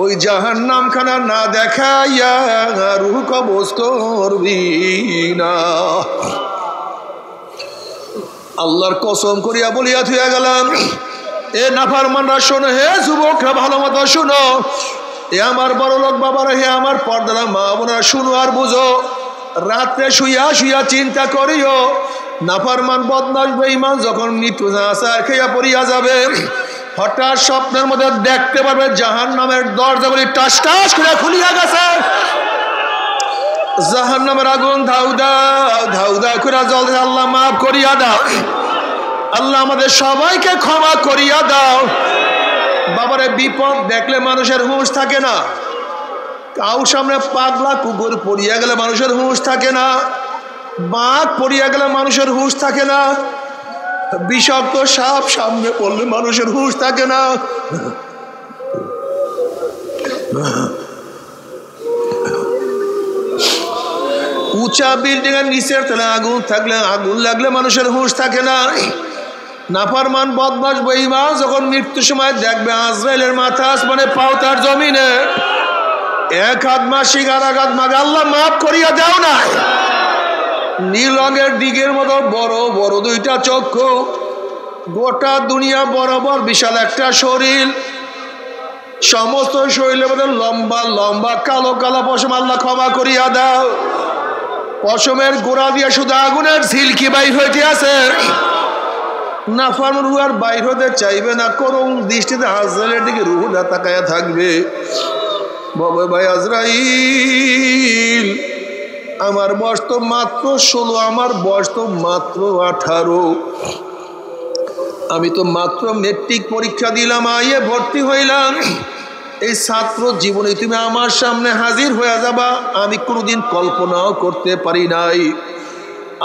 Speaker 1: ওই জাহান্নাম খানা না দেখাইয়া রূহ কবজ করবি না। আল্লাহর কসম করিয়া বলিয়া থুয়া গেলাম, এ নাফরমানরা শোনো, হে যুবকরা ভালো মতো শুনো, এ আমার বড় লোক বাবারা, হে আমার পর্দারা মা বোনেরা, শুনো আর বুঝো। রাত্রে শুইয়া শুইয়া চিন্তা করিও, নাফরমান বদমাশ বেঈমান যখন মৃত্যু আসার খেয়া পড়িয়া যাবে, হঠাৎ স্বপ্নের মধ্যে দেখতে পারবে জাহান্নামের দরজাগুলি টাস টাস করে খুলিয়া গেছে, জাহান্নামের আগুন ধাউ দাও ধাউ দাও করে জ্বলছে। আল্লাহ মাফ করিয়া দাও, আল্লাহ আমাদের সবাইকে ক্ষমা করিয়া দাও। বাবারে বিপদ দেখলে মানুষের হুঁশ থাকে না, কাউ সামনে পাগলা কুকুর পড়িয়া গেলে মানুষের হুঁশ থাকে না, বাঘ পড়িয়া গেলে মানুষের হুঁশ থাকে না, বিষাক্ত সাপ সামনে পড়লে মানুষের হুঁশ থাকে না। উঁচা বিল্ডিং এর নিচের তলে আগুন থাকলে, আগুন লাগলে মানুষের হুঁশ থাকে না। নাফরমান বদমাশ বেঈমান যখন মৃত্যুর সময় দেখবে আজরাইলের মাথা আসমানে, পাও তার জমিনে, এক হাত মাসিক আর এক হাত মাগে, আল্লাহ মাফ করিয়া দাও না। নীল রঙের দিকের মতো বড় বড় দুইটা চক্ষু, গোটা দুনিয়া বরাবর বিশাল একটা শরীর, সমস্ত শরীরের মধ্যে লম্বা লম্বা কালো কালো পশম, আল্লাহ ক্ষমা করিয়া দাও। পশমের গোড়া দিয়ে শুধু আগুনের ঝিলকি বাইর হইতে আছে। নাফরমান রূহ আর বাইর হতে চাইবে না, করুণ দৃষ্টিতে আজরাইলের দিকে রূহটা তাকায়া থাকবে। বাবা ভাই আজরাইল, আমার বয়স তো মাত্র 16, আমার বয়স তো মাত্র 18, আমি তো মাত্র মেট্রিক পরীক্ষা দিলাম, আইয়ে ভর্তি হইলাম। এই ছাত্র জীবনে তুমি আমার সামনে হাজির হয়ে যাবা, আমি কোনোদিন কল্পনাও করতে পারি নাই।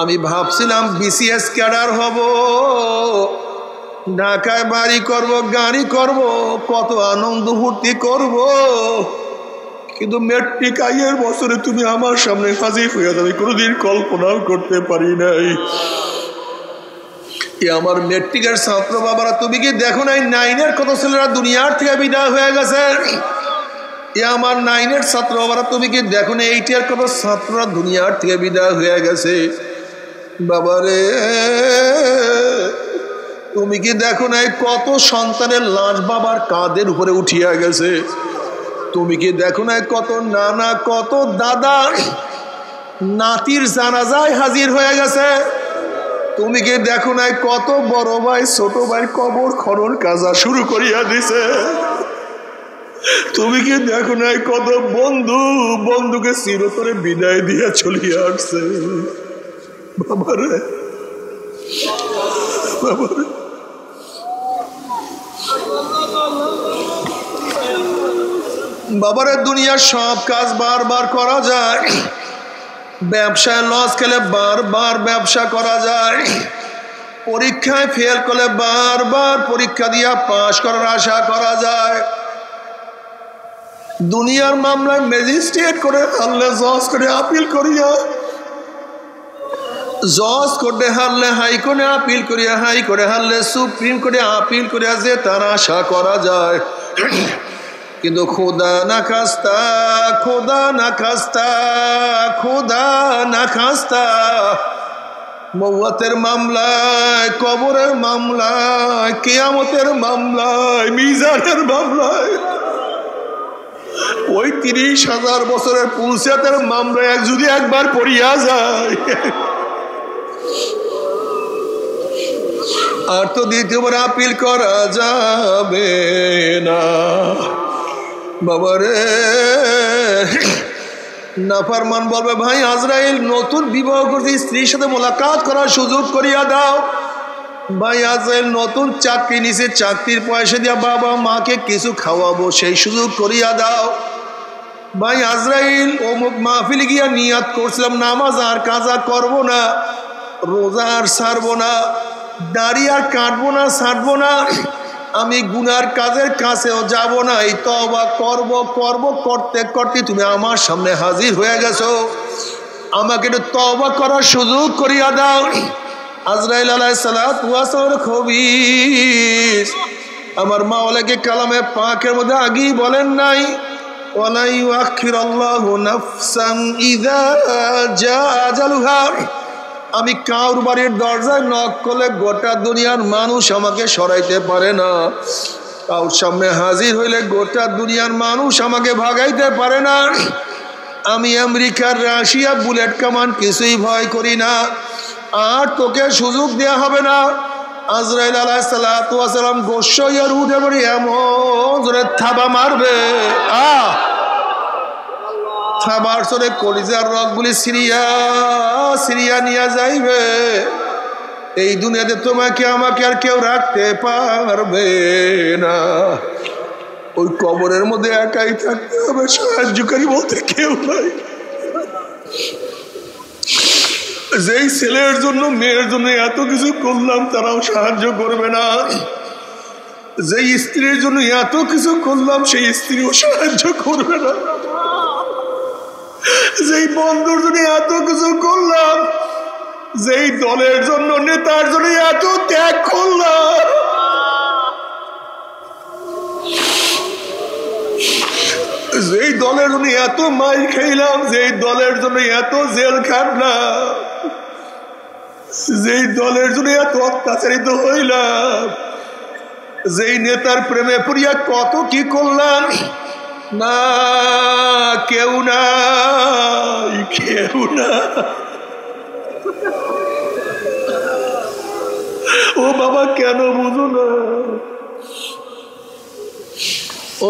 Speaker 1: আমি ভাবছিলাম বিসিএস ক্যাডার হব, ঢাকায় বাড়ি করব, গাড়ি করব, কত আনন্দ ফুর্তি করব, কিন্তু মেট্রিক আইয়ের বছরে তুমি আমার সামনে হাজির হয়ে যাবে, কোনোদিন কল্পনাও করতে পারি নাই। আমার মেট্রিকের ছাত্র বাবারা, তুমি কি দেখো নাই 9-এর কত ছেলেরা দুনিয়ার থেকে বিদায় হয়ে গেছে? আমার 9-এর ছাত্র বাবারা, তুমি কি দেখো না 8-এর কত ছাত্ররা দুনিয়ার থেকে বিদায় হয়ে গেছে? বাবারে, তুমি কি দেখো নাই কত সন্তানের লাশ বাবার কাঁধের উপরে উঠিয়া গেছে? তুমি কি দেখো নাই কত নানা কত দাদা নাতির জানাজায় হাজির হয়ে গেছে? তুমি কি দেখো নাই কত বড় ভাই ছোট ভাই কবর খনন কাজা শুরু করিয়া দিছে? তুমি কি দেখো নাই কত বন্ধু বন্ধুকে চিরতরে বিদায় দিয়া চলিয়া আসছে? বাবারে বাবারে, বাবারে, দুনিয়ার সব কাজ বারবার করা যায়, ব্যবসায় লস খেলে বারবার ব্যবসা করা যায়, পরীক্ষায় ফেল করলে বারবার পরীক্ষা দিয়া পাশ করার আশা করা যায়, দুনিয়ার মামলায় ম্যাজিস্ট্রেট করে হারলে জজ করে আপিল করিয়া, জজ কোর্টে হারলে হাইকোর্টে আপিল করিয়া, হাইকোর্টে হারলে সুপ্রিম কোর্টে আপিল করিয়া যে তার আশা করা যায়। কিন্তু খোদা না খাস্তা, খোদা না খাস্তা, খোদা না খাস্তা, মওয়াতের মামলায়, কবরের মামলায়, কিয়ামতের মামলায়, মিজানের মামলায়, ওই 30,000 বছরের পুলসিয়াতের মামলায় যদি একবার পড়িয়া যায় আর তো দ্বিতীয়বার আপিল করা যাবে না। বাবারে, নাফরমান বলবে ভাই আজরাইল নতুন বিবাহ করছি স্ত্রীর সাথে মোলাকাত করার সুযোগ করিয়া দাও। ভাই আজরাইল নতুন চাকরি নিছে চাকরির পয়সা দিয়া বাবা মাকে কিছু খাওয়াবো সেই সুযোগ করিয়া দাও। ভাই আজরাইল অমুক মাহফিলে গিয়া নিয়াত করছিলাম নামাজ আর কাজা করব না, রোজা আর ছাড়বো না, দাড়ি আর কাটবো না ছাড়বো না, আমি গুনার কাজের কাছেও যাব না, এই তওবা করব করব করতে করতে তুমি আমার সামনে হাজির হয়ে গেছো, আমাকে একটু তওবা করার সুযোগ করিয়া দাও। আজরাইল আলাইহিস সালাতু ওয়াস সালাম খবীর আমার মাওলাকে কালামে পাকের মধ্যে আগেই বলেন নাই ওয়ালা ইউআখিরুল্লাহু নাফসান ইযা জাআ আজালুহা, আমি কাউর বাড়ির দরজায় নক করলে গোটা দুনিয়ার মানুষ আমাকে সরাইতে পারে না, কাউর সামনে হাজির হইলে গোটা দুনিয়ার মানুষ আমাকে ভাগাইতে পারে না। আমি আমেরিকার রাশিয়া বুলেট কামান কিছুই ভয় করি না, আর তোকে সুযোগ দেয়া হবে না। আজরাইল আলাইহিস সালাতু ওয়াস সালাম গোসাইয়ার উঠে পড়ে এমন জোরে থাবা মারবে, থাবার সরে কলিজার রগগুলি সিরিয়া সিরিয়া নিয়ে যাইবে। এই দুনিয়াতে তোমাকে আমাকে আর কেউ রাখতে পারবে না, ওই কবরের মধ্যে একাই থাকতে হবে, সাহায্যকারী বলতে কেউ নাই। যেই ছেলের জন্য মেয়ের জন্য এত কিছু করলাম তারাও সাহায্য করবে না, যেই স্ত্রীর জন্য এত কিছু করলাম সেই স্ত্রীও সাহায্য করবে না, যেই বন্ধুর জন্য এত কিছু করলাম, যেই দলের জন্য নেতার জন্য এত ত্যাগ করলাম, যেই দলের জন্য এত মাইর খাইলাম, যেই দলের জন্য এত জেল খাটলাম, যেই দলের জন্য এত অত্যাচারিত হইলাম, যেই নেতার প্রেমে পড়িয়া কত কি করলাম, না কেউ নাই কেউ না। ও বাবা কেন বুঝো না,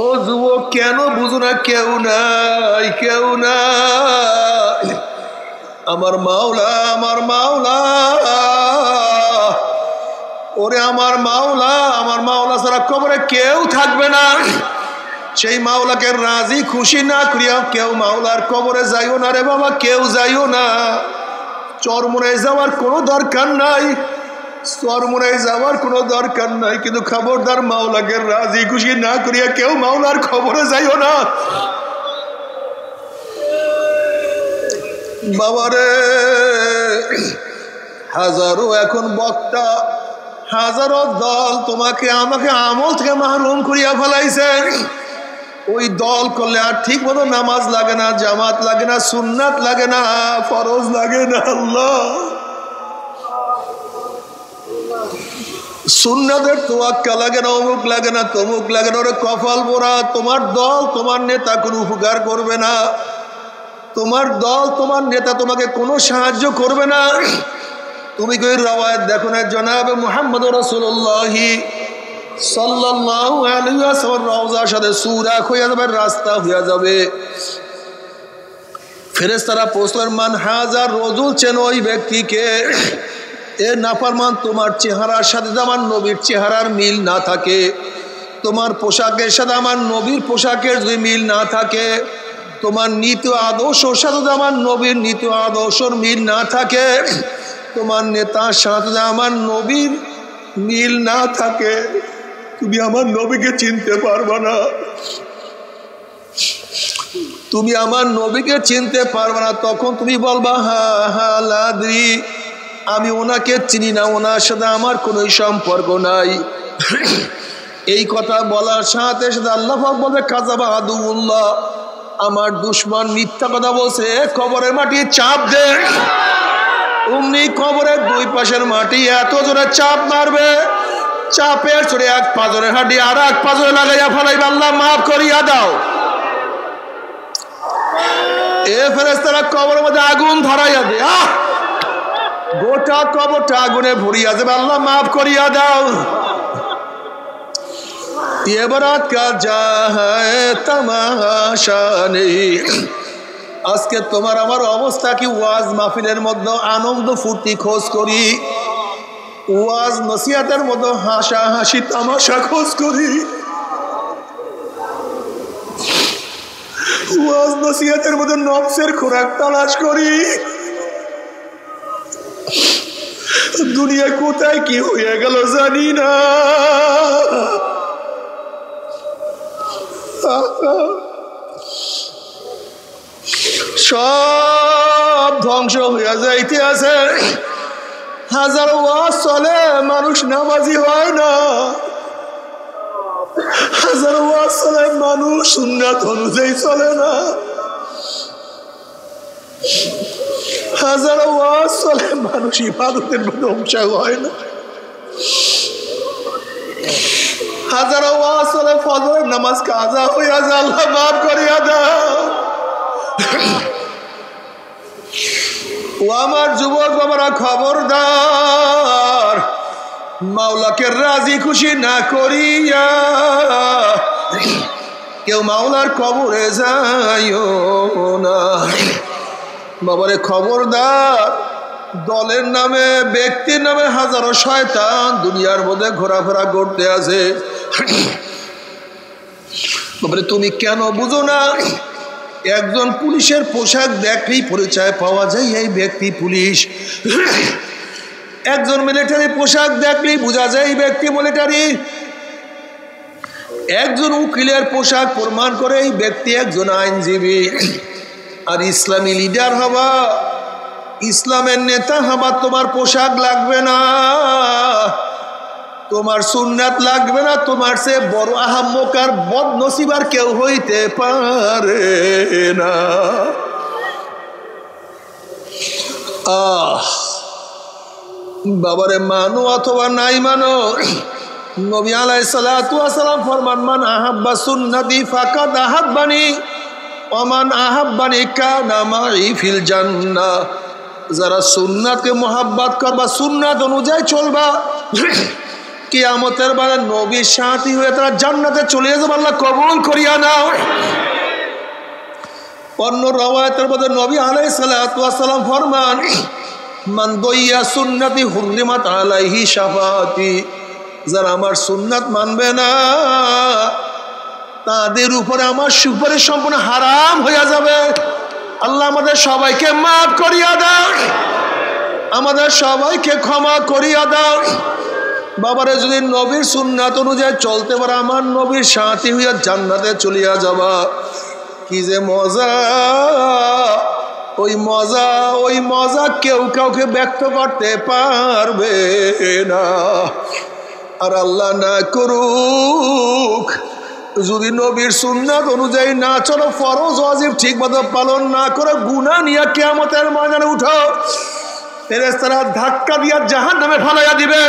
Speaker 1: ও যুবক কেন বুঝো না, কেউ নাই কেউ নাই। আমার মাওলা আমার মাওলা, ওরে আমার মাওলা, আমার মাওলা ছাড়া কবরে কেউ থাকবে না। সেই মাওলাকে রাজি খুশি না করিয়া কেউ মাওলার কবরে যাইও না রে বাবা, কেউ যাইও না। চরমোনায় যাওয়ার কোনো দরকার নাই, চরমোনায় যাওয়ার কোনো দরকার নাই, কিন্তু খবরদার মাওলাকে রাজি খুশি না করিয়া কেউ মাওলার কবরে যাইও না। বাবারে হাজারো এখন বক্তা, হাজারো দল তোমাকে আমাকে আমল থেকে মাহরুম করিয়া ফেলাইছে। ওই দল করলে আর ঠিক মতো নামাজ লাগে না, জামাত লাগে না, সুন্নাত লাগে না, ফরজ লাগে না। আল্লাহ সুন্নাতের তোয়াক্কা লাগে না, অমুক লাগে না, তমুক লাগে না, ওরে কপাল পোড়া। তোমার দল তোমার নেতা কোনো উপকার করবে না, তোমার দল তোমার নেতা তোমাকে কোনো সাহায্য করবে না। তুমি কই রওয়ায়াত দেখো না, জনাবে মুহাম্মদ রাসূলুল্লাহ সাল্লাল্লাহু আলাইহি ওয়াসাল্লাম রওজার সাথে সূরা হয়ে যাবে, রাস্তা হয়ে যাবে। ফেরেশতারা প্রশ্নের মান হাজার রজুল, চেনো ওই ব্যক্তিকে। এ নাফরমান, তোমার চেহারার সাথে আমার নবীর চেহারার মিল না থাকে, তোমার পোশাকের সাথে আমার নবীর পোশাকের যদি মিল না থাকে, তোমার নীতি আদর্শর সাথে আমার নবীর নীতি আদর্শর মিল না থাকে, তোমার নেতার সাথে আমার নবীর মিল না থাকে, তুমি আমার নবীকে চিনতে পারবা না, তুমি আমার নবীকে চিনতে পারবা না। তখন তুমি বলবা হা হা লাদ্রি, আমি ওনাকে চিনি না, ওনার সাথে আমার কোনো সম্পর্ক নাই। এই কথা বলার সাথে সাথে আল্লাহ পাক বলবে কাযাবা আদুউল্লাহ, আমার দুশমন মিথ্যা কথা বলছে, কবরের মাটি চাপ দে। অমনি কবরের দুই পাশের মাটি এত জোরে চাপ মারবে, চাপের চড়ে এক পাজরের হাড্ডি আর এক পাজরে লাগাইয়া ফেলাইবে, আল্লাহ মাফ করিয়া দাও। এ ফেরেশতারা কবরের মধ্যে আগুন ধরাইয়া দে, গোটা কবরটা আগুনে ভরিয়া যাবে, আল্লাহ মাফ করিয়া দাও। ये बारात का जा है तमाशा नहीं, আজকে তোমার আমার অবস্থা কি? ওয়াজ মাহফিলের মধ্যে আনন্দ ফুর্তি খোঁজ করি, ওয়াজ নসিহতের মধ্যে হাসা হাসি তামাশা খোঁজ করি, ওয়াজ নসিহতের মধ্যে নফসের খোরাক তালাশ করি। দুনিয়া কোথায় কি হয়ে গেল জানি না। সব ধ্বংস হইয়া যাইতে আছে। হাজার ওয়াজ চলে, মানুষ নামাজি হয় না। হাজার ওয়াজ চলে, মানুষ সুন্নাত অনুযায়ী চলে না। হাজার ওয়াজ চলে, মানুষ ইবাদতের মধ্যে অংশ হয় না। হাজার ওয়াজ চলে, ফজরের নামাজ কাজা হইয়া যায়, আল্লাহ মাফ করিয়া দাও। ও আমার যুবক বাবারা, খবরদার, মাওলাকে রাজি খুশি না করিয়া কেউ মাওলার কবরে যাইও না। বাবারে খবরদার, দলের নামে ব্যক্তির নামে হাজারো শয়তান দুনিয়ার মধ্যে ঘোরাফেরা করতে আছে। বাবারে তুমি কেন বুঝো না? একজন পুলিশের পোশাক দেখলেই পরিচয় পাওয়া যায় এই ব্যক্তি পুলিশ। একজন মিলিটারি পোশাক দেখলেই বোঝা যায় এই ব্যক্তি মিলিটারি। একজন উকিলের পোশাক প্রমাণ করে এই ব্যক্তি একজন আইনজীবী। আর ইসলামী লিডার হবা, ইসলামের নেতা হবা, তোমার পোশাক লাগবে না, তোমার সুন্নাত লাগবে না। তোমার সে বড় আহাম্মক আর বদনসিব আর কেউ হইতে পারে না। বাবারে মানো অথবা নাই মানো, নবী আলাইহিস সালাতু ওয়াস সালাম ফরমান, মান আহাব্বা সুন্নতি ফাকাদ আহাব্বানি ওয়া মান আহাব্বানি কানা মাই ফিল জান্নাহ। যারা সুন্নাতকে মোহাব্বত করবা, সুন্নাত অনুযায়ী চলবা, কিয়ামতের বেলা নবীর সাথী হয়ে তারা জান্নাতে চলে যাবে। আল্লাহ কবুল করিয়া নাও। অন্য রওয়ায়াতের মধ্যে নবী আলাইহিস সালাতু ওয়াস সালাম ফরমান, মান দইয়া সুন্নতি হুররিমাত আলাইহি শাফাআতি। যারা আমার সুন্নাত মানবে না, তাদের উপরে আমার সুপারিশ সম্পূর্ণ হারাম হইয়া যাবে। আল্লাহ আমাদের সবাইকে মাফ করিয়া দাও, আমাদের সবাইকে ক্ষমা করিয়া দাও। বাবারে যদি নবীর সুন্নাত অনুযায়ী চলতে পারে, আমার নবীর সাথী হইয়া জান্নাতে চলিয়া যাবা। কি যে মজা! ওই মজা কেউ কাউকে ব্যক্ত করতে পারবে না। আর আল্লাহ না করুক, যদি নবীর সুন্নাত অনুযায়ী না চলো, ফরজ ওয়াজিব ঠিক মতো পালন না করে গুনাহ নিয়ে কিয়ামতের ময়দানে উঠো, ফেরেশতারা ধাক্কা দিয়া জাহান্নামে ফালাইয়া দিবে।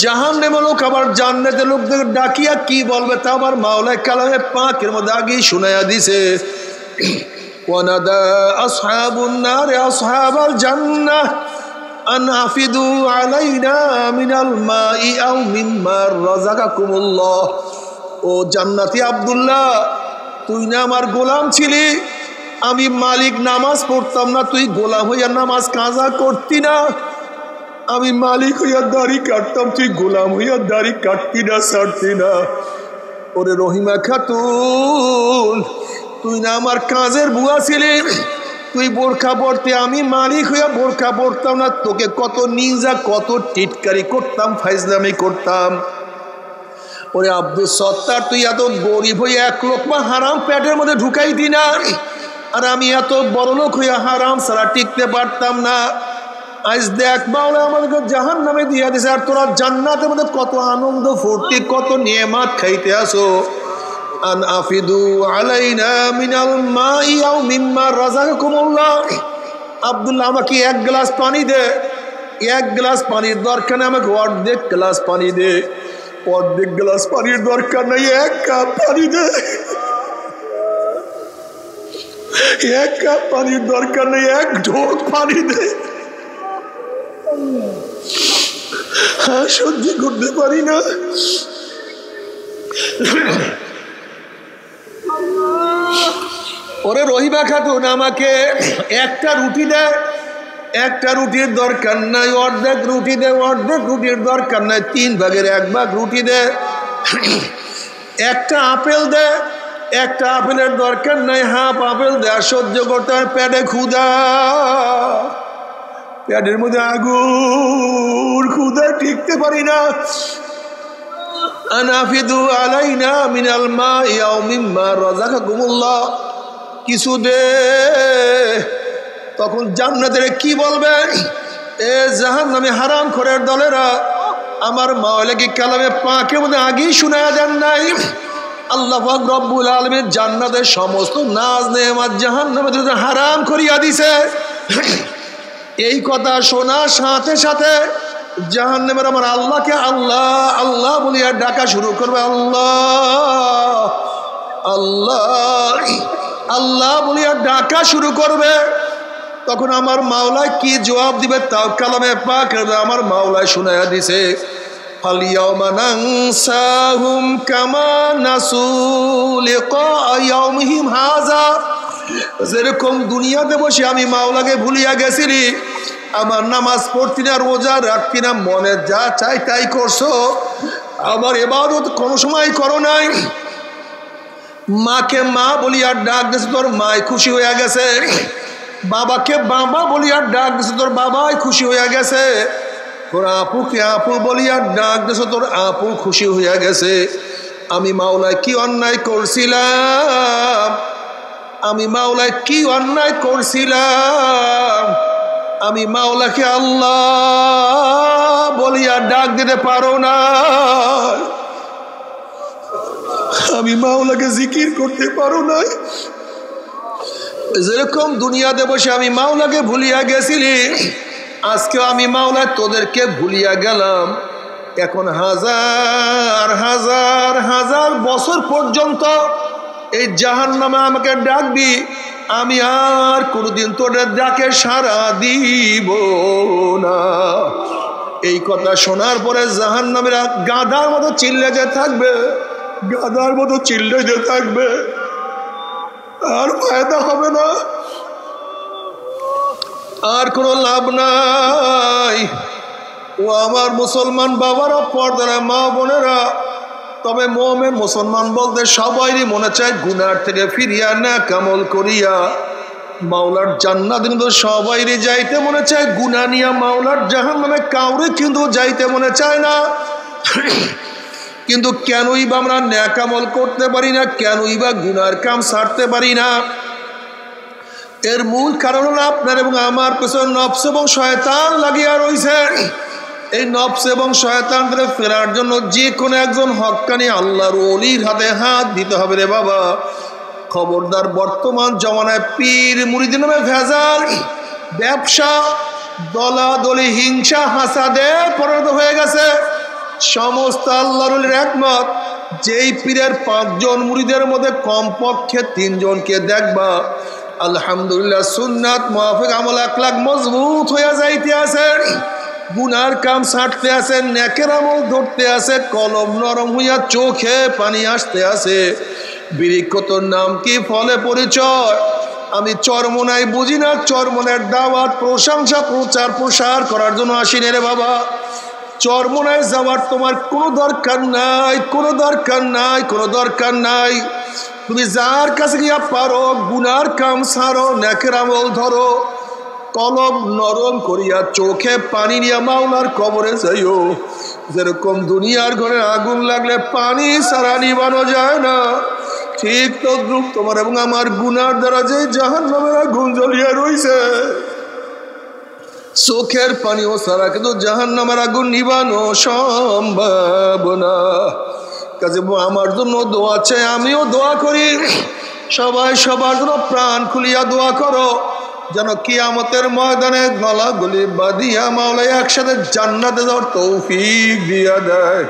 Speaker 1: জাহান্নামের লোক আবার জান্নাতের লোকদের ডাকিয়া কি বলবে তা আবার মাওলানা কালামে পাকের মধ্যে আগেই শুনাইয়া দিছে। ওয়ানাদা আসহাবুন নার আসহাবাল জান্নাহ আন আফিদু আলাইনা মিনাল মাই আও মিম্মা রাযাকাকুমুল্লাহ। ও জান্নাতি আব্দুল্লাহ, তুই না আমার গোলাম ছিলি, আমি মালিক নামাজ পড়তাম না, তুই গোলাম হইয়া নামাজ কাজা করতি না। আমি মালিক হইয়া দাড়ি কাটতাম, তুই গোলাম হইয়া দাড়ি কাটতি না, ছাড়তি না। ওরে রহিমা খাতুন, তুই না আমার কাজের বুয়া ছিলি, তুই বোরখা পড়তে, আমি মালিক হইয়া বোরখা পড়তাম না, তোকে কত নিজা কত টিটকারি করতাম, ফাইজলামি করতাম। ওরে আব্দুল সত্তার, তুই এত গরিব হইয়া এক লোকমা হারাম পেটের মধ্যে ঢুকাইতি না, আর আমি এত বড় লোক হইয়া হারাম ছাড়া টিকতে পারতাম না। আজ দেখ মাওলা আমাদেরকে জাহান্নামে দিয়া দিছে, আর তোরা জান্নাতের মধ্যে কত আনন্দ ফুর্তি কত নিয়ামত খাইতে আসো। আন আফিদু আলাইনা মিনাল মাই আও মিম্মা রাযাকাকুমুল্লাহ। আব্দুল্লাহ, আমাকে এক গ্লাস পানি দে। এক গ্লাস পানির দরকার নেই, আমাকে অর্ধেক গ্লাস পানি দে। অর্ধেক গ্লাস পানির দরকার নেই, এক কাপ পানি দে। এক কাপ পানির দরকার নেই, এক ঢোক পানি দে। হ্যাঁ, সহ্য করতে পারি না। ওরে রহিমা খাতুন আমাকে একটা রুটি দেয়, একটা রুটির দরকার নাই, অর্ধেক রুটি দে, অর্ধেক রুটির দরকার নাই, 3 ভাগের 1 ভাগ রুটি দে। একটা আপেল দে, একটা আপেলের দরকার নাই, হাফ আপেল দে। আর সহ্য করতে হয় পেটে ক্ষুধা, পেটের মধ্যে আগুন, ক্ষুধা টিকতে পারি না। আনাফিদু আলাইনা মিনাল মাই আও মিম্মা রাযাকাকুমুল্লাহ, কিছু দে। তখন জান্নাতের কি বলবে? এ জাহান্নামী হারামখোরের দলেরা, আমার মাওলাকে কালামে পাকের মধ্যে আগেই শোনায়া দেন নাই? আল্লাহ পাক রব্বুল আলামিন জান্নাতের সমস্ত নাজ নেয়ামত জাহান্নামে হারাম করিয়া দিছে। এই কথা শোনার সাথে সাথে জাহান্নামের আমার আল্লাহকে আল্লাহ আল্লাহ বলিয়া ডাকা শুরু করবে। আল্লাহ আল্লাহ আল্লাহ বলিয়া ডাকা শুরু করবে। তখন আমার মাওলায় কি জবাব দিবে তাও কালামে পাক আমার মাওলায় শুনাইয়া দিছে। ফালিয়াউমা নানসাহুম কামা নাসু লিকা ইয়াউমিহিম হাযা, যেরকম দুনিয়াতে বসে আমি মাওলাকে ভুলিয়া গেছিলি, আমার নামাজ পড়তি না, রোজা রাখতি না, মনে যা চাই তাই করছো, আমার ইবাদত কোনো সময় করো নাই। মাকে মা বলিয়া ডাক দিয়েছে, তোর মাই খুশি হয়ে গেছে। বাবাকে বাবা বলিয়া ডাক দিয়েছে, তোর বাবাই খুশি হয়ে গেছে। তোর আপুকে আপু বলিয়া ডাক দিয়েছে, তোর আপু খুশি হয়ে গেছে। আমি মাওলায় কি অন্যায় করছিলাম, আমি মাওলায় কি অন্যায় করছিলাম? আমি মাওলাকে আল্লাহ বলিয়া ডাক দিতে পারো না, আমি মাওলাকে জিকির করতে পারো না। যেরকম দুনিয়াতে বসে আমি মাওলাকে ভুলিয়া গেছিলি, আজকেও আমি মাওলা তোদেরকে ভুলিয়া গেলাম। এখন হাজার হাজার হাজার বছর পর্যন্ত এই জাহান্নামে আমাকে ডাকবি, আমি আর কোনোদিন তোদের ডাকে সাড়া দিব না। এই কথা শোনার পরে জাহান্নামীরা গাধার মতো চিল্লে যে থাকবে, গাধার মতো চিল্লে যে থাকবে, আর ফায়দা হবে না, আর কোনো লাভ নাই। ও আমার মুসলমান বাবারা, পর্দারা মা বোনেরা, তবে মুমিন মুসলমান বলতে সবাইরই মনে চায় গুনার থেকে ফিরিয়া না কামল করিয়া মাওলার জান্নাত, কিন্তু সবাইরই যাইতে মনে চায় গুনাহ নিয়া মাওলার জাহান্নামে, কাউরে কিন্তু যাইতে মনে চায় না। কিন্তু কেনই বা আমরা নেক আমল করতে পারি না, কেনই বা গুনার কাম ছাড়তে পারি না? এর মূল কারণ হলো আপনার এবং আমার পেছনে নফস এবং শয়তান লাগিয়া রয়েছে। এই নফস এবং শয়তান থেকে ফেরার জন্য যে কোনো একজন হক্কানি আল্লাহর ওলির হাতে হাত দিতে হবে রে বাবা। খবরদার, বর্তমান জমানায় পীর মুরিদের নামে ভেজাল, ব্যবসা, দলাদলি, হিংসা, হাসাদে পরিণত হয়ে গেছে। সমস্ত আল্লাহর ওলির একমত, যেই পীরের 5 জন মুরিদের মধ্যে কমপক্ষে 3 জনকে দেখবা আলহামদুলিল্লাহ সুন্নাত মুআফিক আমল আখলাক মজবুত হয়ে যাইতে আছে, গুনার কাম ছাড়তে আছে, নেকের আমল ধরতে আছে, কলম নরম হইয়া চোখে পানি আসতে আছে। বিরিক্ষতর নাম কি, ফলে পরিচয়। আমি চরমনাই বুঝি না, চরমনের দাওয়াত, প্রশংসা, প্রচার প্রসার করার জন্য আসিনি রে বাবা। চরমনায় যাওয়ার তোমার কোনো দরকার নাই, কোনো দরকার নাই, কোনো দরকার নাই। তুমি যার কাছে গিয়া পারো গুনার কাম ছাড়ো, নেকের আমল ধরো, কলম নরম করিয়া চোখে পানি নিয়ে মাওলার কবরে যাইও। যেরকম দুনিয়ার ঘরে আগুন লাগলে পানি ছাড়া নিবানো যায় না, ঠিক তদ্রুপ তোমার এবং আমার গুনার দ্বারা যে জাহান্নামের আগুন জ্বলিয়া রইছে, চোখের পানিও ছাড়া কিন্তু জাহান্নামের আগুন নিবানো সম্ভব না। কাজে আমার জন্য দোয়া চাই, আমিও দোয়া করি, সবাই সবার জন্য প্রাণ খুলিয়া দোয়া করো, যেন কিয়ামতের ময়দানে গলা গলি বাঁধিয়া মাওলা একসাথে জান্নাতে যাওয়ার তৌফিক দিয়া দেয়।